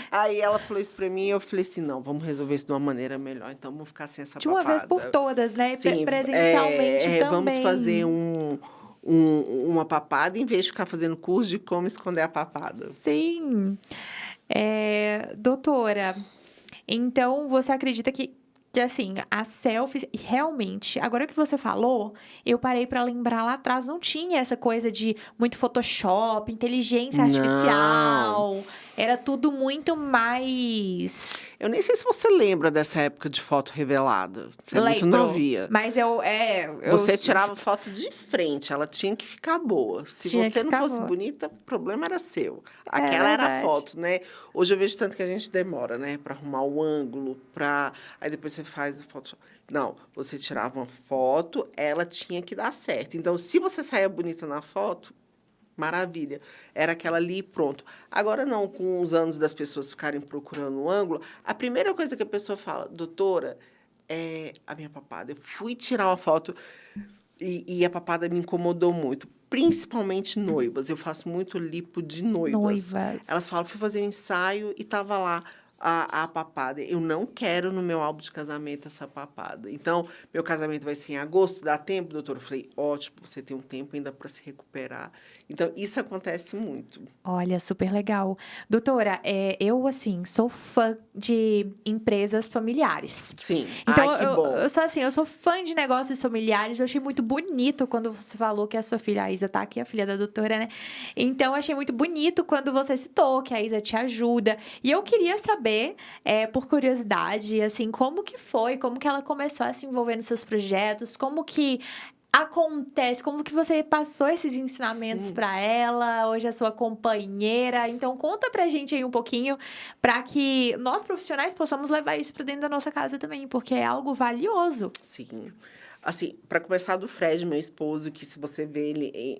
Aí ela falou isso pra mim e eu falei assim, não, vamos resolver isso de uma maneira melhor. Então, vamos ficar sem essa papada. De uma vez por todas, né? Sim, presencialmente também. Vamos fazer uma papada em vez de ficar fazendo curso de como esconder a papada. Sim. Doutora, então você acredita que assim, as selfies, realmente, agora que você falou, eu parei pra lembrar lá atrás, não tinha essa coisa de muito Photoshop, inteligência artificial, era tudo muito mais... Eu nem sei se você lembra dessa época de foto revelada. Você é muito novinha. Mas Você tirava foto de frente, ela tinha que ficar boa. Se você não fosse bonita, o problema era seu. Aquela era a foto, né? Hoje eu vejo tanto que a gente demora, né? Pra arrumar o ângulo, aí depois você faz o Photoshop. Não, você tirava uma foto, ela tinha que dar certo. Então, se você saía bonita na foto, maravilha. Era aquela ali e pronto. Agora não, com os anos das pessoas ficarem procurando um ângulo, a primeira coisa que a pessoa fala, doutora, a minha papada. Eu fui tirar uma foto e a papada me incomodou muito. Principalmente noivas. Eu faço muito lipo de noivas. Elas falam, fui fazer um ensaio e estava lá a papada. Eu não quero no meu álbum de casamento essa papada. Então, meu casamento vai ser em agosto, dá tempo, doutor? Eu falei, ótimo, você tem um tempo ainda para se recuperar. Então, isso acontece muito. Olha, super legal. Doutora, eu, assim, sou fã de empresas familiares. Sim. Então, que bom. Eu sou fã de negócios familiares. Eu achei muito bonito quando você falou que a sua filha, a Isa, tá aqui, a filha da doutora, né? Então, eu achei muito bonito quando você citou que a Isa te ajuda. E eu queria saber, por curiosidade, assim, como que foi? Como que ela começou a se envolver nos seus projetos? Como que acontece? Como que você passou esses ensinamentos para ela? Hoje é sua companheira. Então, conta pra gente aí um pouquinho para que nós, profissionais, possamos levar isso para dentro da nossa casa também, porque é algo valioso. Sim. Assim, para começar do Fred, meu esposo, que se você vê,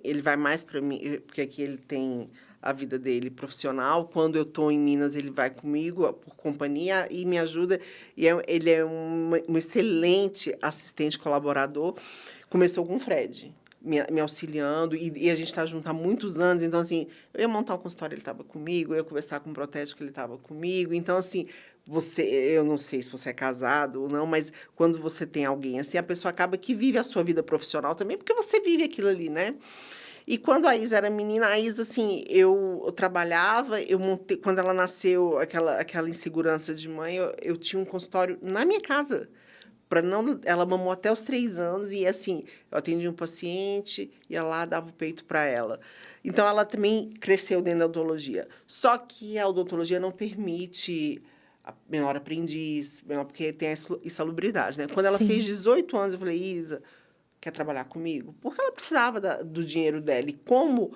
ele vai mais para mim, porque aqui ele tem a vida dele profissional. Quando eu estou em Minas, ele vai comigo por companhia e me ajuda. E ele é um excelente assistente colaborador. Começou com o Fred, me auxiliando, e a gente está junto há muitos anos. Então, assim, eu ia montar um consultório, ele estava comigo, eu ia conversar com um protético, ele estava comigo. Então, assim, eu não sei se você é casado ou não, mas quando você tem alguém assim, a pessoa acaba que vive a sua vida profissional também, porque você vive aquilo ali, né? E quando a Isa era menina, a Isa, assim, eu trabalhava, eu montei, quando ela nasceu, aquela insegurança de mãe, eu tinha um consultório na minha casa. Ela mamou até os 3 anos e, assim, eu atendia um paciente, ia lá, dava o peito para ela. Então, ela também cresceu dentro da odontologia. Só que a odontologia não permite a menor aprendiz, porque tem a insalubridade, né? Quando ela fez 18 anos, eu falei, Isa, quer trabalhar comigo? Porque ela precisava do dinheiro dela. E como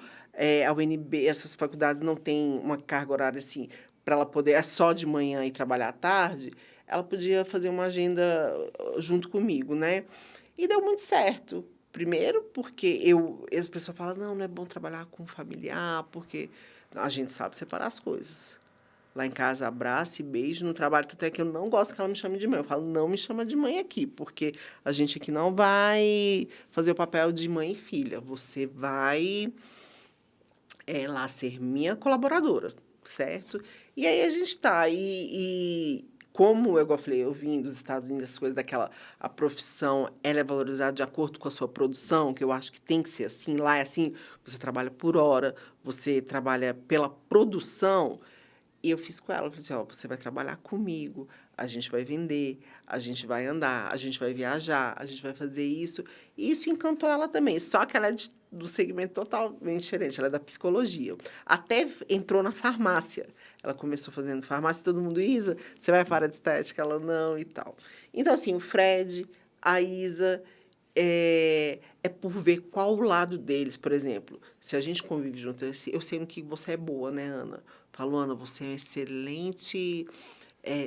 a UNB, essas faculdades não têm uma carga horária assim, para ela poder, é só de manhã e trabalhar à tarde, ela podia fazer uma agenda junto comigo, né? E deu muito certo. Primeiro, porque as pessoas falam, não é bom trabalhar com familiar, porque a gente sabe separar as coisas. Lá em casa, abraço e beijo no trabalho. Até que eu não gosto que ela me chame de mãe. Eu falo, não me chama de mãe aqui, porque a gente aqui não vai fazer o papel de mãe e filha. Você vai lá ser minha colaboradora, certo? E aí a gente está. E como eu falei, eu vim dos Estados Unidos, as coisas a profissão, ela é valorizada de acordo com a sua produção, que eu acho que tem que ser assim. Lá é assim, você trabalha por hora, você trabalha pela produção. E eu fiz com ela, eu falei assim, você vai trabalhar comigo, a gente vai vender, a gente vai andar, a gente vai viajar, a gente vai fazer isso. E isso encantou ela também, só que ela é do segmento totalmente diferente, ela é da psicologia. Até entrou na farmácia. Ela começou fazendo farmácia, todo mundo, Isa, você vai para a área de estética? Ela, não, e tal. Então, assim, o Fred, a Isa, é por ver qual o lado deles, por exemplo. Se a gente convive junto, eu sei no que você é boa, né, Ana? Falo, Ana, você é uma excelente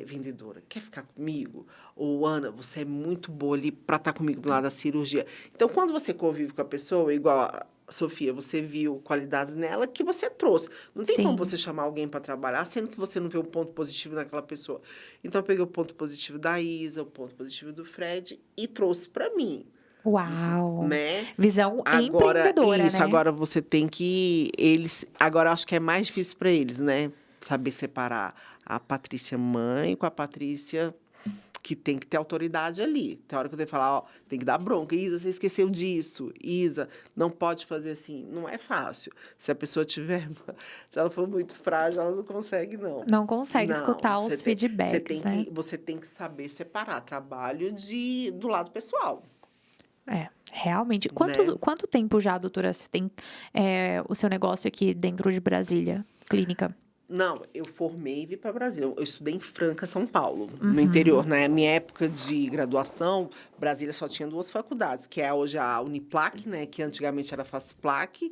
vendedora. Quer ficar comigo? Ou, Ana, você é muito boa ali para estar comigo do lado da cirurgia. Então, quando você convive com a pessoa, igual a Sofia, você viu qualidades nela que você trouxe. Não tem como você chamar alguém para trabalhar, sendo que você não vê um ponto positivo naquela pessoa. Então, eu peguei o ponto positivo da Isa, o ponto positivo do Fred e trouxe para mim. Uau! Né? Visão Agora, empreendedora, isso, né? agora você tem que... Agora, acho que é mais difícil para eles, né? Saber separar a Patrícia mãe com a Patrícia que tem que ter autoridade ali. Tem hora que eu tenho que falar, tem que dar bronca. Isa, você esqueceu disso. Isa, não pode fazer assim. Não é fácil. Se a pessoa tiver... Se ela for muito frágil, ela não consegue, não. Não consegue escutar os feedbacks, né? Você tem que saber separar trabalho do lado pessoal. Realmente. Né? Quanto tempo já, doutora, você tem o seu negócio aqui dentro de Brasília, clínica? Não, eu formei e vim para Brasília. Eu estudei em Franca, São Paulo, no interior. Na minha época de graduação, Brasília só tinha 2 faculdades, que é hoje a Uniplac, né, que antigamente era Faciplac,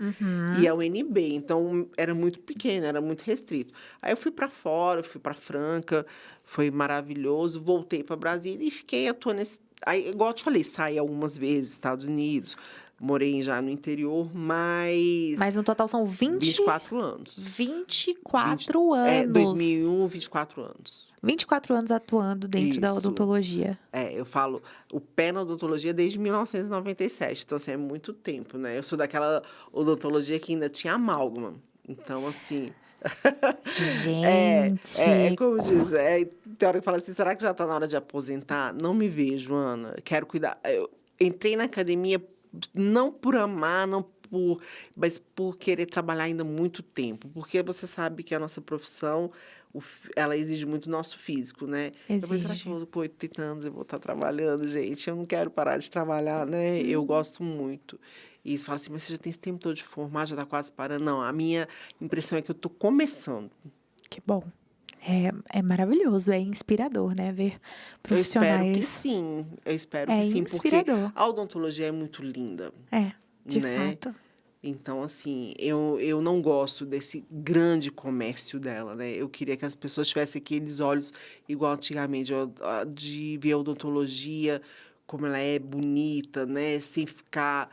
e a UNB. Então, era muito pequeno, era muito restrito. Aí eu fui para fora, fui para Franca, foi maravilhoso. Voltei para Brasília e fiquei atuando Aí, igual eu te falei, saí algumas vezes, Estados Unidos, morei já no interior, Mas no total são 24 anos. 24 anos. 2001, 24 anos. 24 anos atuando dentro da odontologia. Eu falo o pé na odontologia desde 1997, então, assim, é muito tempo, né? Eu sou daquela odontologia que ainda tinha amálgama. Então, assim... Gente... como diz, tem hora que fala assim, será que já está na hora de aposentar? Não me vejo, Ana. Quero cuidar. Eu entrei na academia não por amar, mas por querer trabalhar ainda muito tempo. Porque você sabe que a nossa profissão, ela exige muito do nosso físico, né? Eu falei, será que com 80 anos eu vou estar trabalhando, gente? Eu não quero parar de trabalhar, né? Eu gosto muito. E você fala assim, mas você já tem esse tempo todo de formar, já está quase parando. Não, a minha impressão é que eu estou começando. Que bom. É maravilhoso, é inspirador, né? Ver profissionais... Eu espero que sim, porque a odontologia é muito linda. De fato. Então, assim, eu não gosto desse grande comércio dela, né? Eu queria que as pessoas tivessem aqueles olhos, igual antigamente, de ver a odontologia, como ela é bonita, né? Sem ficar...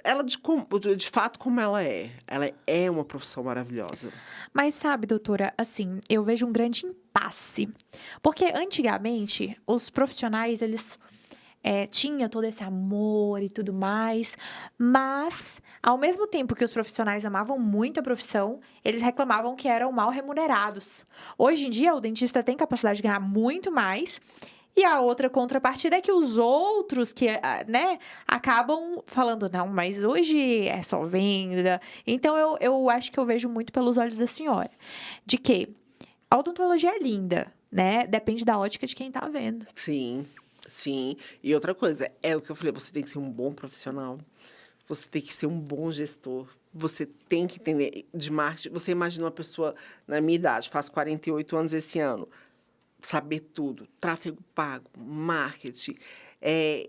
ela de fato como ela é. Ela é uma profissão maravilhosa. Mas sabe, doutora, assim, eu vejo um grande impasse. Porque antigamente, os profissionais, eles tinham todo esse amor e tudo mais, mas, ao mesmo tempo que os profissionais amavam muito a profissão, eles reclamavam que eram mal remunerados. Hoje em dia, o dentista tem capacidade de ganhar muito mais. E a outra contrapartida é que os outros que, né, acabam falando, não, mas hoje é só venda. Então, eu acho que eu vejo muito pelos olhos da senhora. De que a odontologia é linda, né? Depende da ótica de quem tá vendo. Sim, sim. E outra coisa, é o que eu falei, você tem que ser um bom profissional, você tem que ser um bom gestor, você tem que entender de marketing. Você imagina uma pessoa na minha idade, faço 48 anos esse ano, saber tudo, tráfego pago, marketing,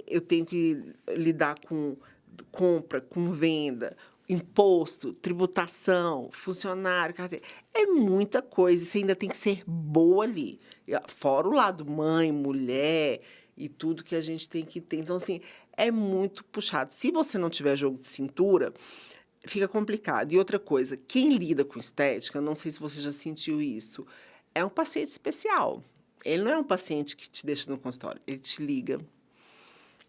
eu tenho que lidar com compra, com venda, imposto, tributação, funcionário, carteira. É muita coisa, e você ainda tem que ser boa ali. Fora o lado mãe, mulher e tudo que a gente tem que ter. Então, assim, é muito puxado. Se você não tiver jogo de cintura, fica complicado. E outra coisa, quem lida com estética, não sei se você já sentiu isso, é um paciente especial. Ele não é um paciente que te deixa no consultório, ele te liga,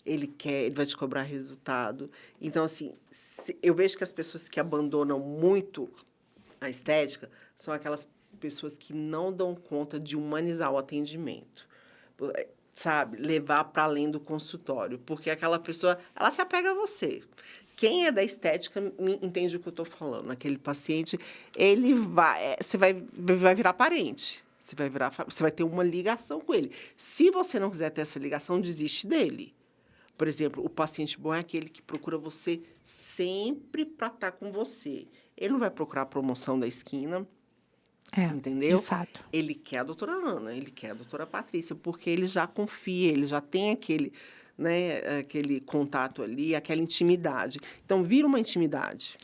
ele vai te cobrar resultado. Então, assim, eu vejo que as pessoas que abandonam muito a estética são aquelas pessoas que não dão conta de humanizar o atendimento, sabe? Levar para além do consultório, porque aquela pessoa, ela se apega a você. Quem é da estética entende o que eu estou falando. Aquele paciente, ele você vai virar parente. Você vai ter uma ligação com ele. Se você não quiser ter essa ligação, desiste dele. Por exemplo, o paciente bom é aquele que procura você sempre para estar com você. Ele não vai procurar a promoção da esquina, entendeu? De fato. Ele quer a doutora Ana, ele quer a doutora Patrícia, porque ele já confia, ele já tem aquele, né, aquele contato ali, aquela intimidade. Então, vira uma intimidade.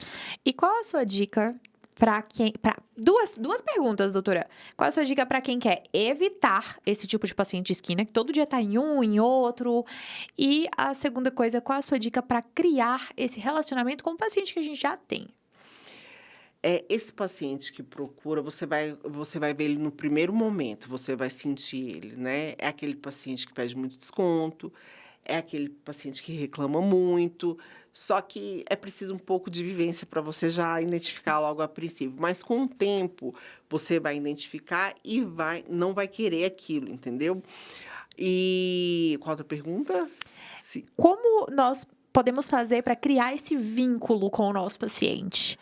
E qual a sua dica para quem... Duas perguntas, doutora. Qual a sua dica para quem quer evitar esse tipo de paciente de esquina, que todo dia tá em um, em outro? E a segunda coisa, qual a sua dica para criar esse relacionamento com o paciente que a gente já tem? Esse paciente que procura, você vai ver ele no primeiro momento, você vai sentir ele, né? É aquele paciente que pede muito desconto, é aquele paciente que reclama muito, só que é preciso um pouco de vivência para você já identificar logo a princípio. Mas com o tempo, você vai identificar e não vai querer aquilo, entendeu? E qual outra pergunta? Como nós podemos fazer para criar esse vínculo com o nosso paciente?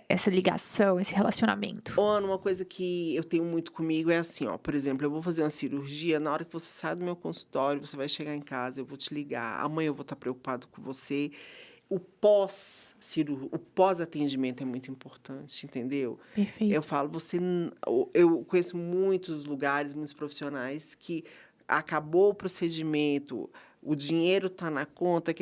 Essa ligação, esse relacionamento. Ana, uma coisa que eu tenho muito comigo é assim, ó, por exemplo, eu vou fazer uma cirurgia, na hora que você sai do meu consultório, você vai chegar em casa, eu vou te ligar, amanhã eu vou estar preocupado com você. O pós-atendimento é muito importante, entendeu? Perfeito. Eu falo, eu conheço muitos lugares, muitos profissionais que acabou o procedimento, o dinheiro está na conta,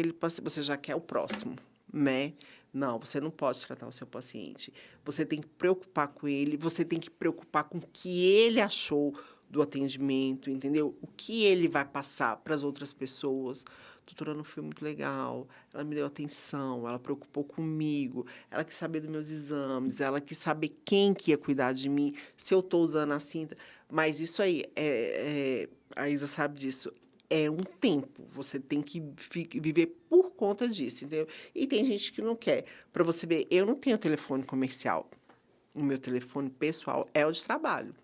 você já quer o próximo, né? Não, você não pode tratar o seu paciente. Você tem que preocupar com ele, você tem que preocupar com o que ele achou do atendimento, entendeu? O que ele vai passar para as outras pessoas. Doutora, não foi muito legal, ela me deu atenção, ela preocupou comigo, ela quis saber dos meus exames, ela quis saber quem que ia cuidar de mim, se eu estou usando a cinta. Mas isso aí, a Isa sabe disso, é um tempo, você tem que viver por conta disso, entendeu? E tem gente que não quer. Para você ver, eu não tenho telefone comercial. O meu telefone pessoal é o de trabalho.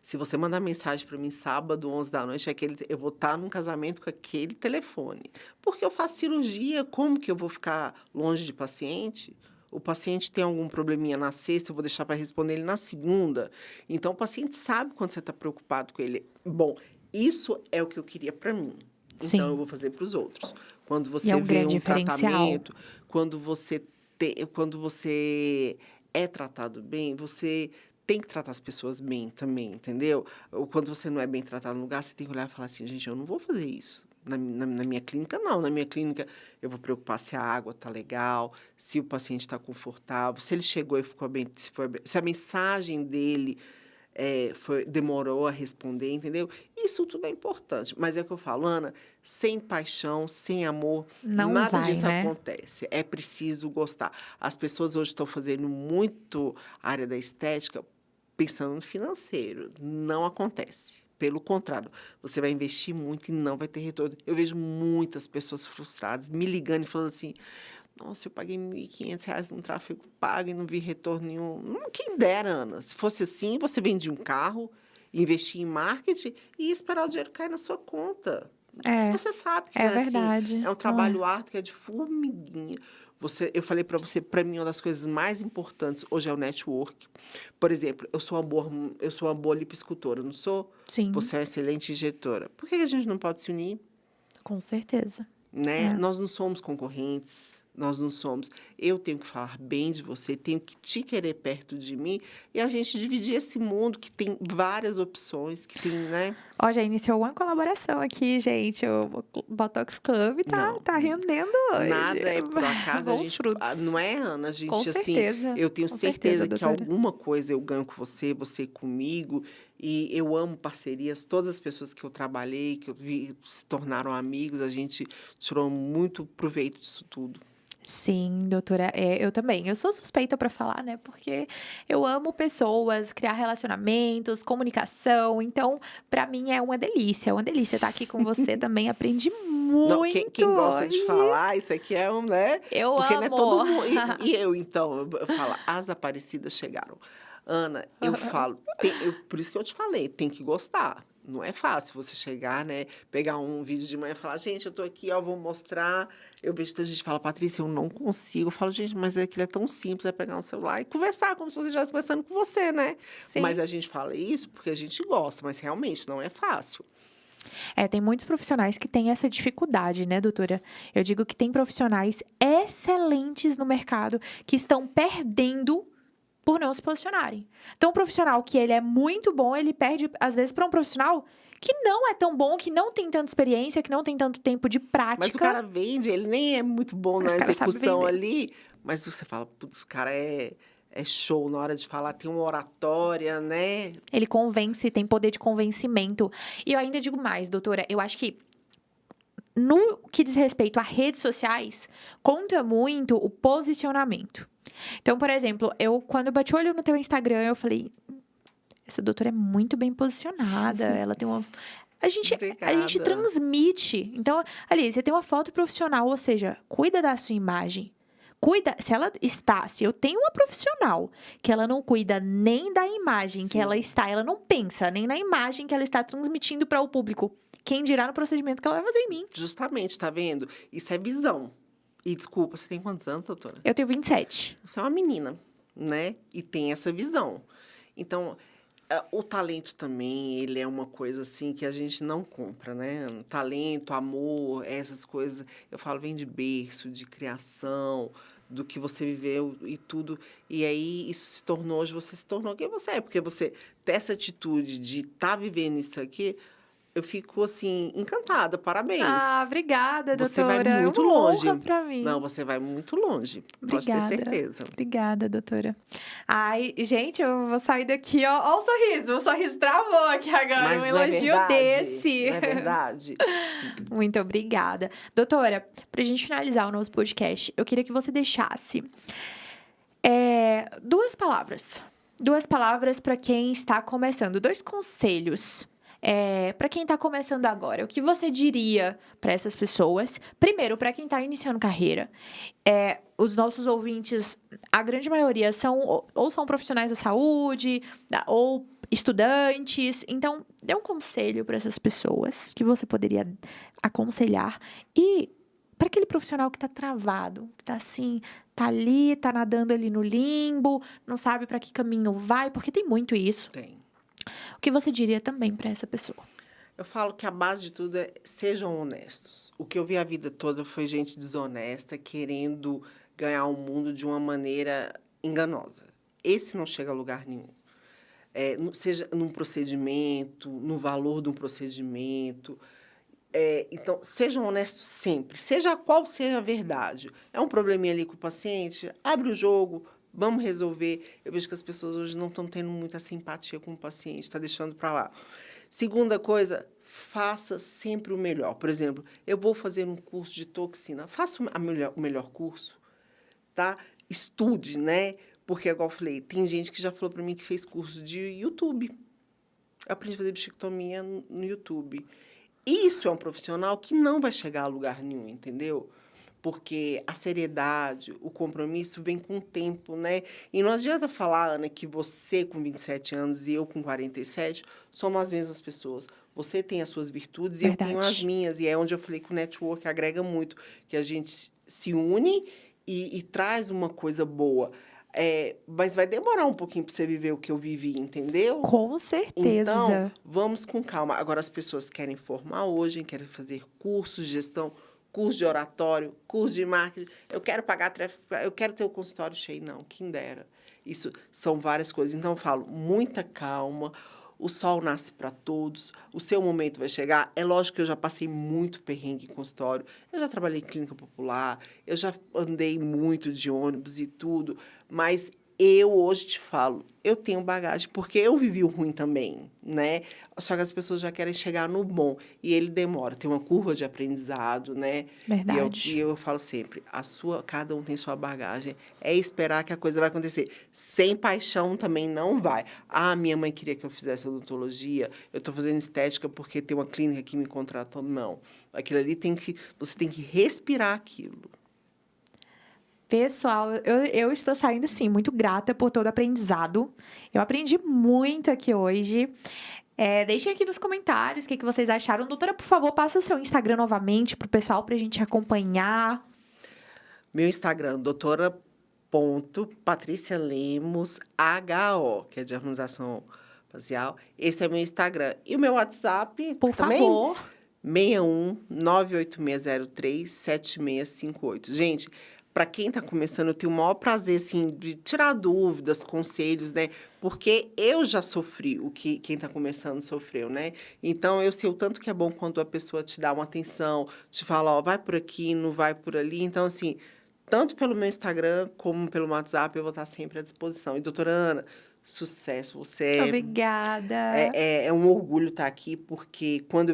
Se você mandar mensagem para mim sábado, 11 da noite, eu vou estar num casamento com aquele telefone. Porque eu faço cirurgia, como que eu vou ficar longe de paciente? O paciente tem algum probleminha na sexta, eu vou deixar para responder ele na segunda. Então, o paciente sabe quando você está preocupado com ele. Bom, isso é o que eu queria para mim. Sim. Então, eu vou fazer para os outros. Quando você é um vê grande um diferencial. tratamento, quando você é tratado bem, você tem que tratar as pessoas bem também, entendeu? Ou quando você não é bem tratado no lugar, você tem que olhar e falar assim, gente, eu não vou fazer isso. Na minha clínica, não. Na minha clínica, eu vou preocupar se a água está legal, se o paciente está confortável, se ele chegou e ficou bem, se a mensagem dele demorou a responder, entendeu? isso tudo é importante. Mas é o que eu falo, Ana, sem paixão, sem amor, Não nada vai, disso né? acontece. É preciso gostar. As pessoas hoje estão fazendo muito a área da estética pensando no financeiro. Não acontece. Pelo contrário, você vai investir muito e não vai ter retorno. Eu vejo muitas pessoas frustradas me ligando e falando assim: nossa, eu paguei R$ 1.500 num tráfego pago e não vi retorno nenhum. Quem dera, Ana. Se fosse assim, você vendia um carro, investia em marketing e ia esperar o dinheiro cair na sua conta. Mas É, você sabe que é não é assim. verdade. É um Não é. trabalho árduo que é de formiguinha. Eu falei para você, para mim, uma das coisas mais importantes hoje é o network. Por exemplo, eu sou uma boa lipoescultora, não sou? Sim, Você é uma excelente injetora. Por que a gente não pode se unir? com certeza. Né? É. Nós não somos concorrentes, nós não somos. Eu tenho que falar bem de você, tenho que te querer perto de mim e a gente dividir esse mundo que tem várias opções, que tem, né? Ó, já iniciou uma colaboração aqui, gente. O Botox Club Não, tá rendendo hoje. nada é por acaso, a Bons gente, frutos. não é, Ana? A Com gente, assim, certeza. eu tenho Com certeza, certeza que doutora. alguma coisa eu ganho com você, você comigo, e eu amo parcerias, todas as pessoas que eu trabalhei, que eu vi se tornaram amigos, a gente tirou muito proveito disso tudo. Sim, doutora, eu também. Eu sou suspeita para falar, né? Porque eu amo pessoas, criar relacionamentos, comunicação. Então, para mim é uma delícia estar aqui com você também. Aprendi Não, muito quem gosta de hoje. falar, isso aqui é um, né? Eu Porque não é todo amo. mundo. E eu, então, eu falo, as Aparecidas chegaram. Ana, eu falo, por isso que eu te falei, tem que gostar. Não é fácil você chegar, né? Pegar um vídeo de manhã e falar, gente, eu tô aqui, ó, vou mostrar. Eu vejo que a gente fala, Patrícia, eu não consigo. Eu falo, gente, mas aquilo é tão simples, é pegar um celular e conversar, como se você estivesse conversando com você, né? Mas Sim. a gente fala isso porque a gente gosta, mas realmente não é fácil. Tem muitos profissionais que têm essa dificuldade, né, doutora? Eu digo que tem profissionais excelentes no mercado que estão perdendo por não se posicionarem. Então, um profissional que ele é muito bom, ele perde, às vezes, para um profissional que não é tão bom, que não tem tanta experiência, que não tem tanto tempo de Mas o prática, cara vende, ele nem é muito bom mas na o cara sabe execução vender. ali, mas você fala, putz, o cara é show na hora de falar, tem uma oratória, né? Ele convence, tem poder de convencimento. E eu ainda digo mais, doutora, eu acho que no que diz respeito a redes sociais, conta muito o posicionamento. Então, por exemplo, quando eu bati o olho no teu Instagram, eu falei, essa doutora é muito bem posicionada, ela tem uma... A gente Obrigada. transmite. Então, ali, você tem uma foto profissional, ou seja, cuida da sua imagem. Cuida, se eu tenho uma profissional que ela não cuida nem da imagem que ela Sim, está, ela não pensa nem na imagem que ela está transmitindo para o público, quem dirá no procedimento que ela vai fazer em mim? justamente, tá vendo? Isso é visão. E desculpa, você tem quantos anos, doutora? Eu tenho 27. Você é uma menina, né? E tem essa visão. Então, o talento também, ele é uma coisa assim que a gente não compra, né? Talento, amor, essas coisas, eu falo, vem de berço, de criação, do que você viveu e tudo. E aí isso se tornou, hoje você se tornou quem você é, porque você ter essa atitude de estar vivendo isso aqui, eu fico assim, encantada, Ah, parabéns. obrigada, Você vai doutora. É muito uma longe. honra para Não, mim. você vai muito longe, pode ter Obrigada. certeza. Obrigada, doutora. Ai, gente, eu vou sair daqui, ó. Ó o sorriso travou aqui agora, um Mas não é elogio verdade? desse. Não é verdade? Muito obrigada. Doutora, pra gente finalizar o nosso podcast, eu queria que você deixasse duas palavras. Duas palavras para quem está começando, dois conselhos. Para quem está começando agora, o que você diria para essas pessoas? Primeiro, para quem está iniciando carreira, os nossos ouvintes, a grande maioria ou são profissionais da saúde, ou estudantes. Então, dê um conselho para essas pessoas que você poderia aconselhar. E para aquele profissional que está travado, que está assim, tá ali, tá nadando ali no limbo, não sabe para que caminho vai, porque tem muito isso. Tem. O que você diria também para essa pessoa? Eu falo que a base de tudo é sejam honestos. O que eu vi a vida toda foi gente desonesta, querendo ganhar o mundo de uma maneira enganosa. Esse não chega a lugar nenhum. Seja num procedimento, no valor de um procedimento. Então, sejam honestos sempre, seja qual seja a verdade. É um probleminha ali com o paciente, abre o jogo, vamos resolver. Eu vejo que as pessoas hoje não estão tendo muita simpatia com o paciente, está deixando para lá. Segunda coisa, faça sempre o melhor. Por exemplo, eu vou fazer um curso de toxina, faça o melhor curso, tá? Estude, né? Porque, igual eu falei, tem gente que já falou para mim que fez curso de YouTube. Eu aprendi a fazer bichectomia no YouTube. Isso é um profissional que não vai chegar a lugar nenhum, entendeu? Porque a seriedade, o compromisso vem com o tempo, né? E não adianta falar, Ana, que você com 27 anos e eu com 47 somos as mesmas pessoas. Você tem as suas virtudes e eu tenho as minhas. E é onde eu falei que o network agrega muito, que a gente se une e traz uma coisa boa. Mas vai demorar um pouquinho para você viver o que eu vivi, entendeu? Com certeza. Então, vamos com calma. Agora, as pessoas querem formar hoje, querem fazer cursos de gestão, curso de oratório, curso de marketing. Eu quero pagar eu quero ter o consultório cheio. Não, quem dera. Isso são várias coisas. Então, eu falo, muita calma. O sol nasce para todos. O seu momento vai chegar. É lógico que eu já passei muito perrengue em consultório. Eu já trabalhei em clínica popular. Eu já andei muito de ônibus e tudo. Mas eu hoje te falo, eu tenho bagagem, porque eu vivi o ruim também, né? Só que as pessoas já querem chegar no bom, e ele demora, tem uma curva de aprendizado, né? Verdade. E eu falo sempre, cada um tem sua bagagem, é esperar que a coisa vai acontecer. Sem paixão também não vai. Ah, minha mãe queria que eu fizesse odontologia, eu estou fazendo estética porque tem uma clínica que me contratou. Não. Aquilo ali você tem que respirar aquilo. Pessoal, eu estou saindo, assim, muito grata por todo o aprendizado. Eu aprendi muito aqui hoje. Deixem aqui nos comentários o que vocês acharam. Doutora, por favor, passa o seu Instagram novamente para o pessoal, para a gente acompanhar. Meu Instagram, doutora.patricialemos.ho, que é de harmonização facial. Esse é meu Instagram. E o meu WhatsApp Por também? favor. 61 98603 7658. Gente, para quem está começando, eu tenho o maior prazer, assim, de tirar dúvidas, conselhos, né? Porque eu já sofri o que quem está começando sofreu, né? Então, eu sei o tanto que é bom quando a pessoa te dá uma atenção, te fala, ó, vai por aqui, não vai por ali. Então, assim, tanto pelo meu Instagram como pelo WhatsApp, eu vou estar sempre à disposição. E, doutora Ana, sucesso. Você Obrigada. é um orgulho estar aqui, porque quando eu vejo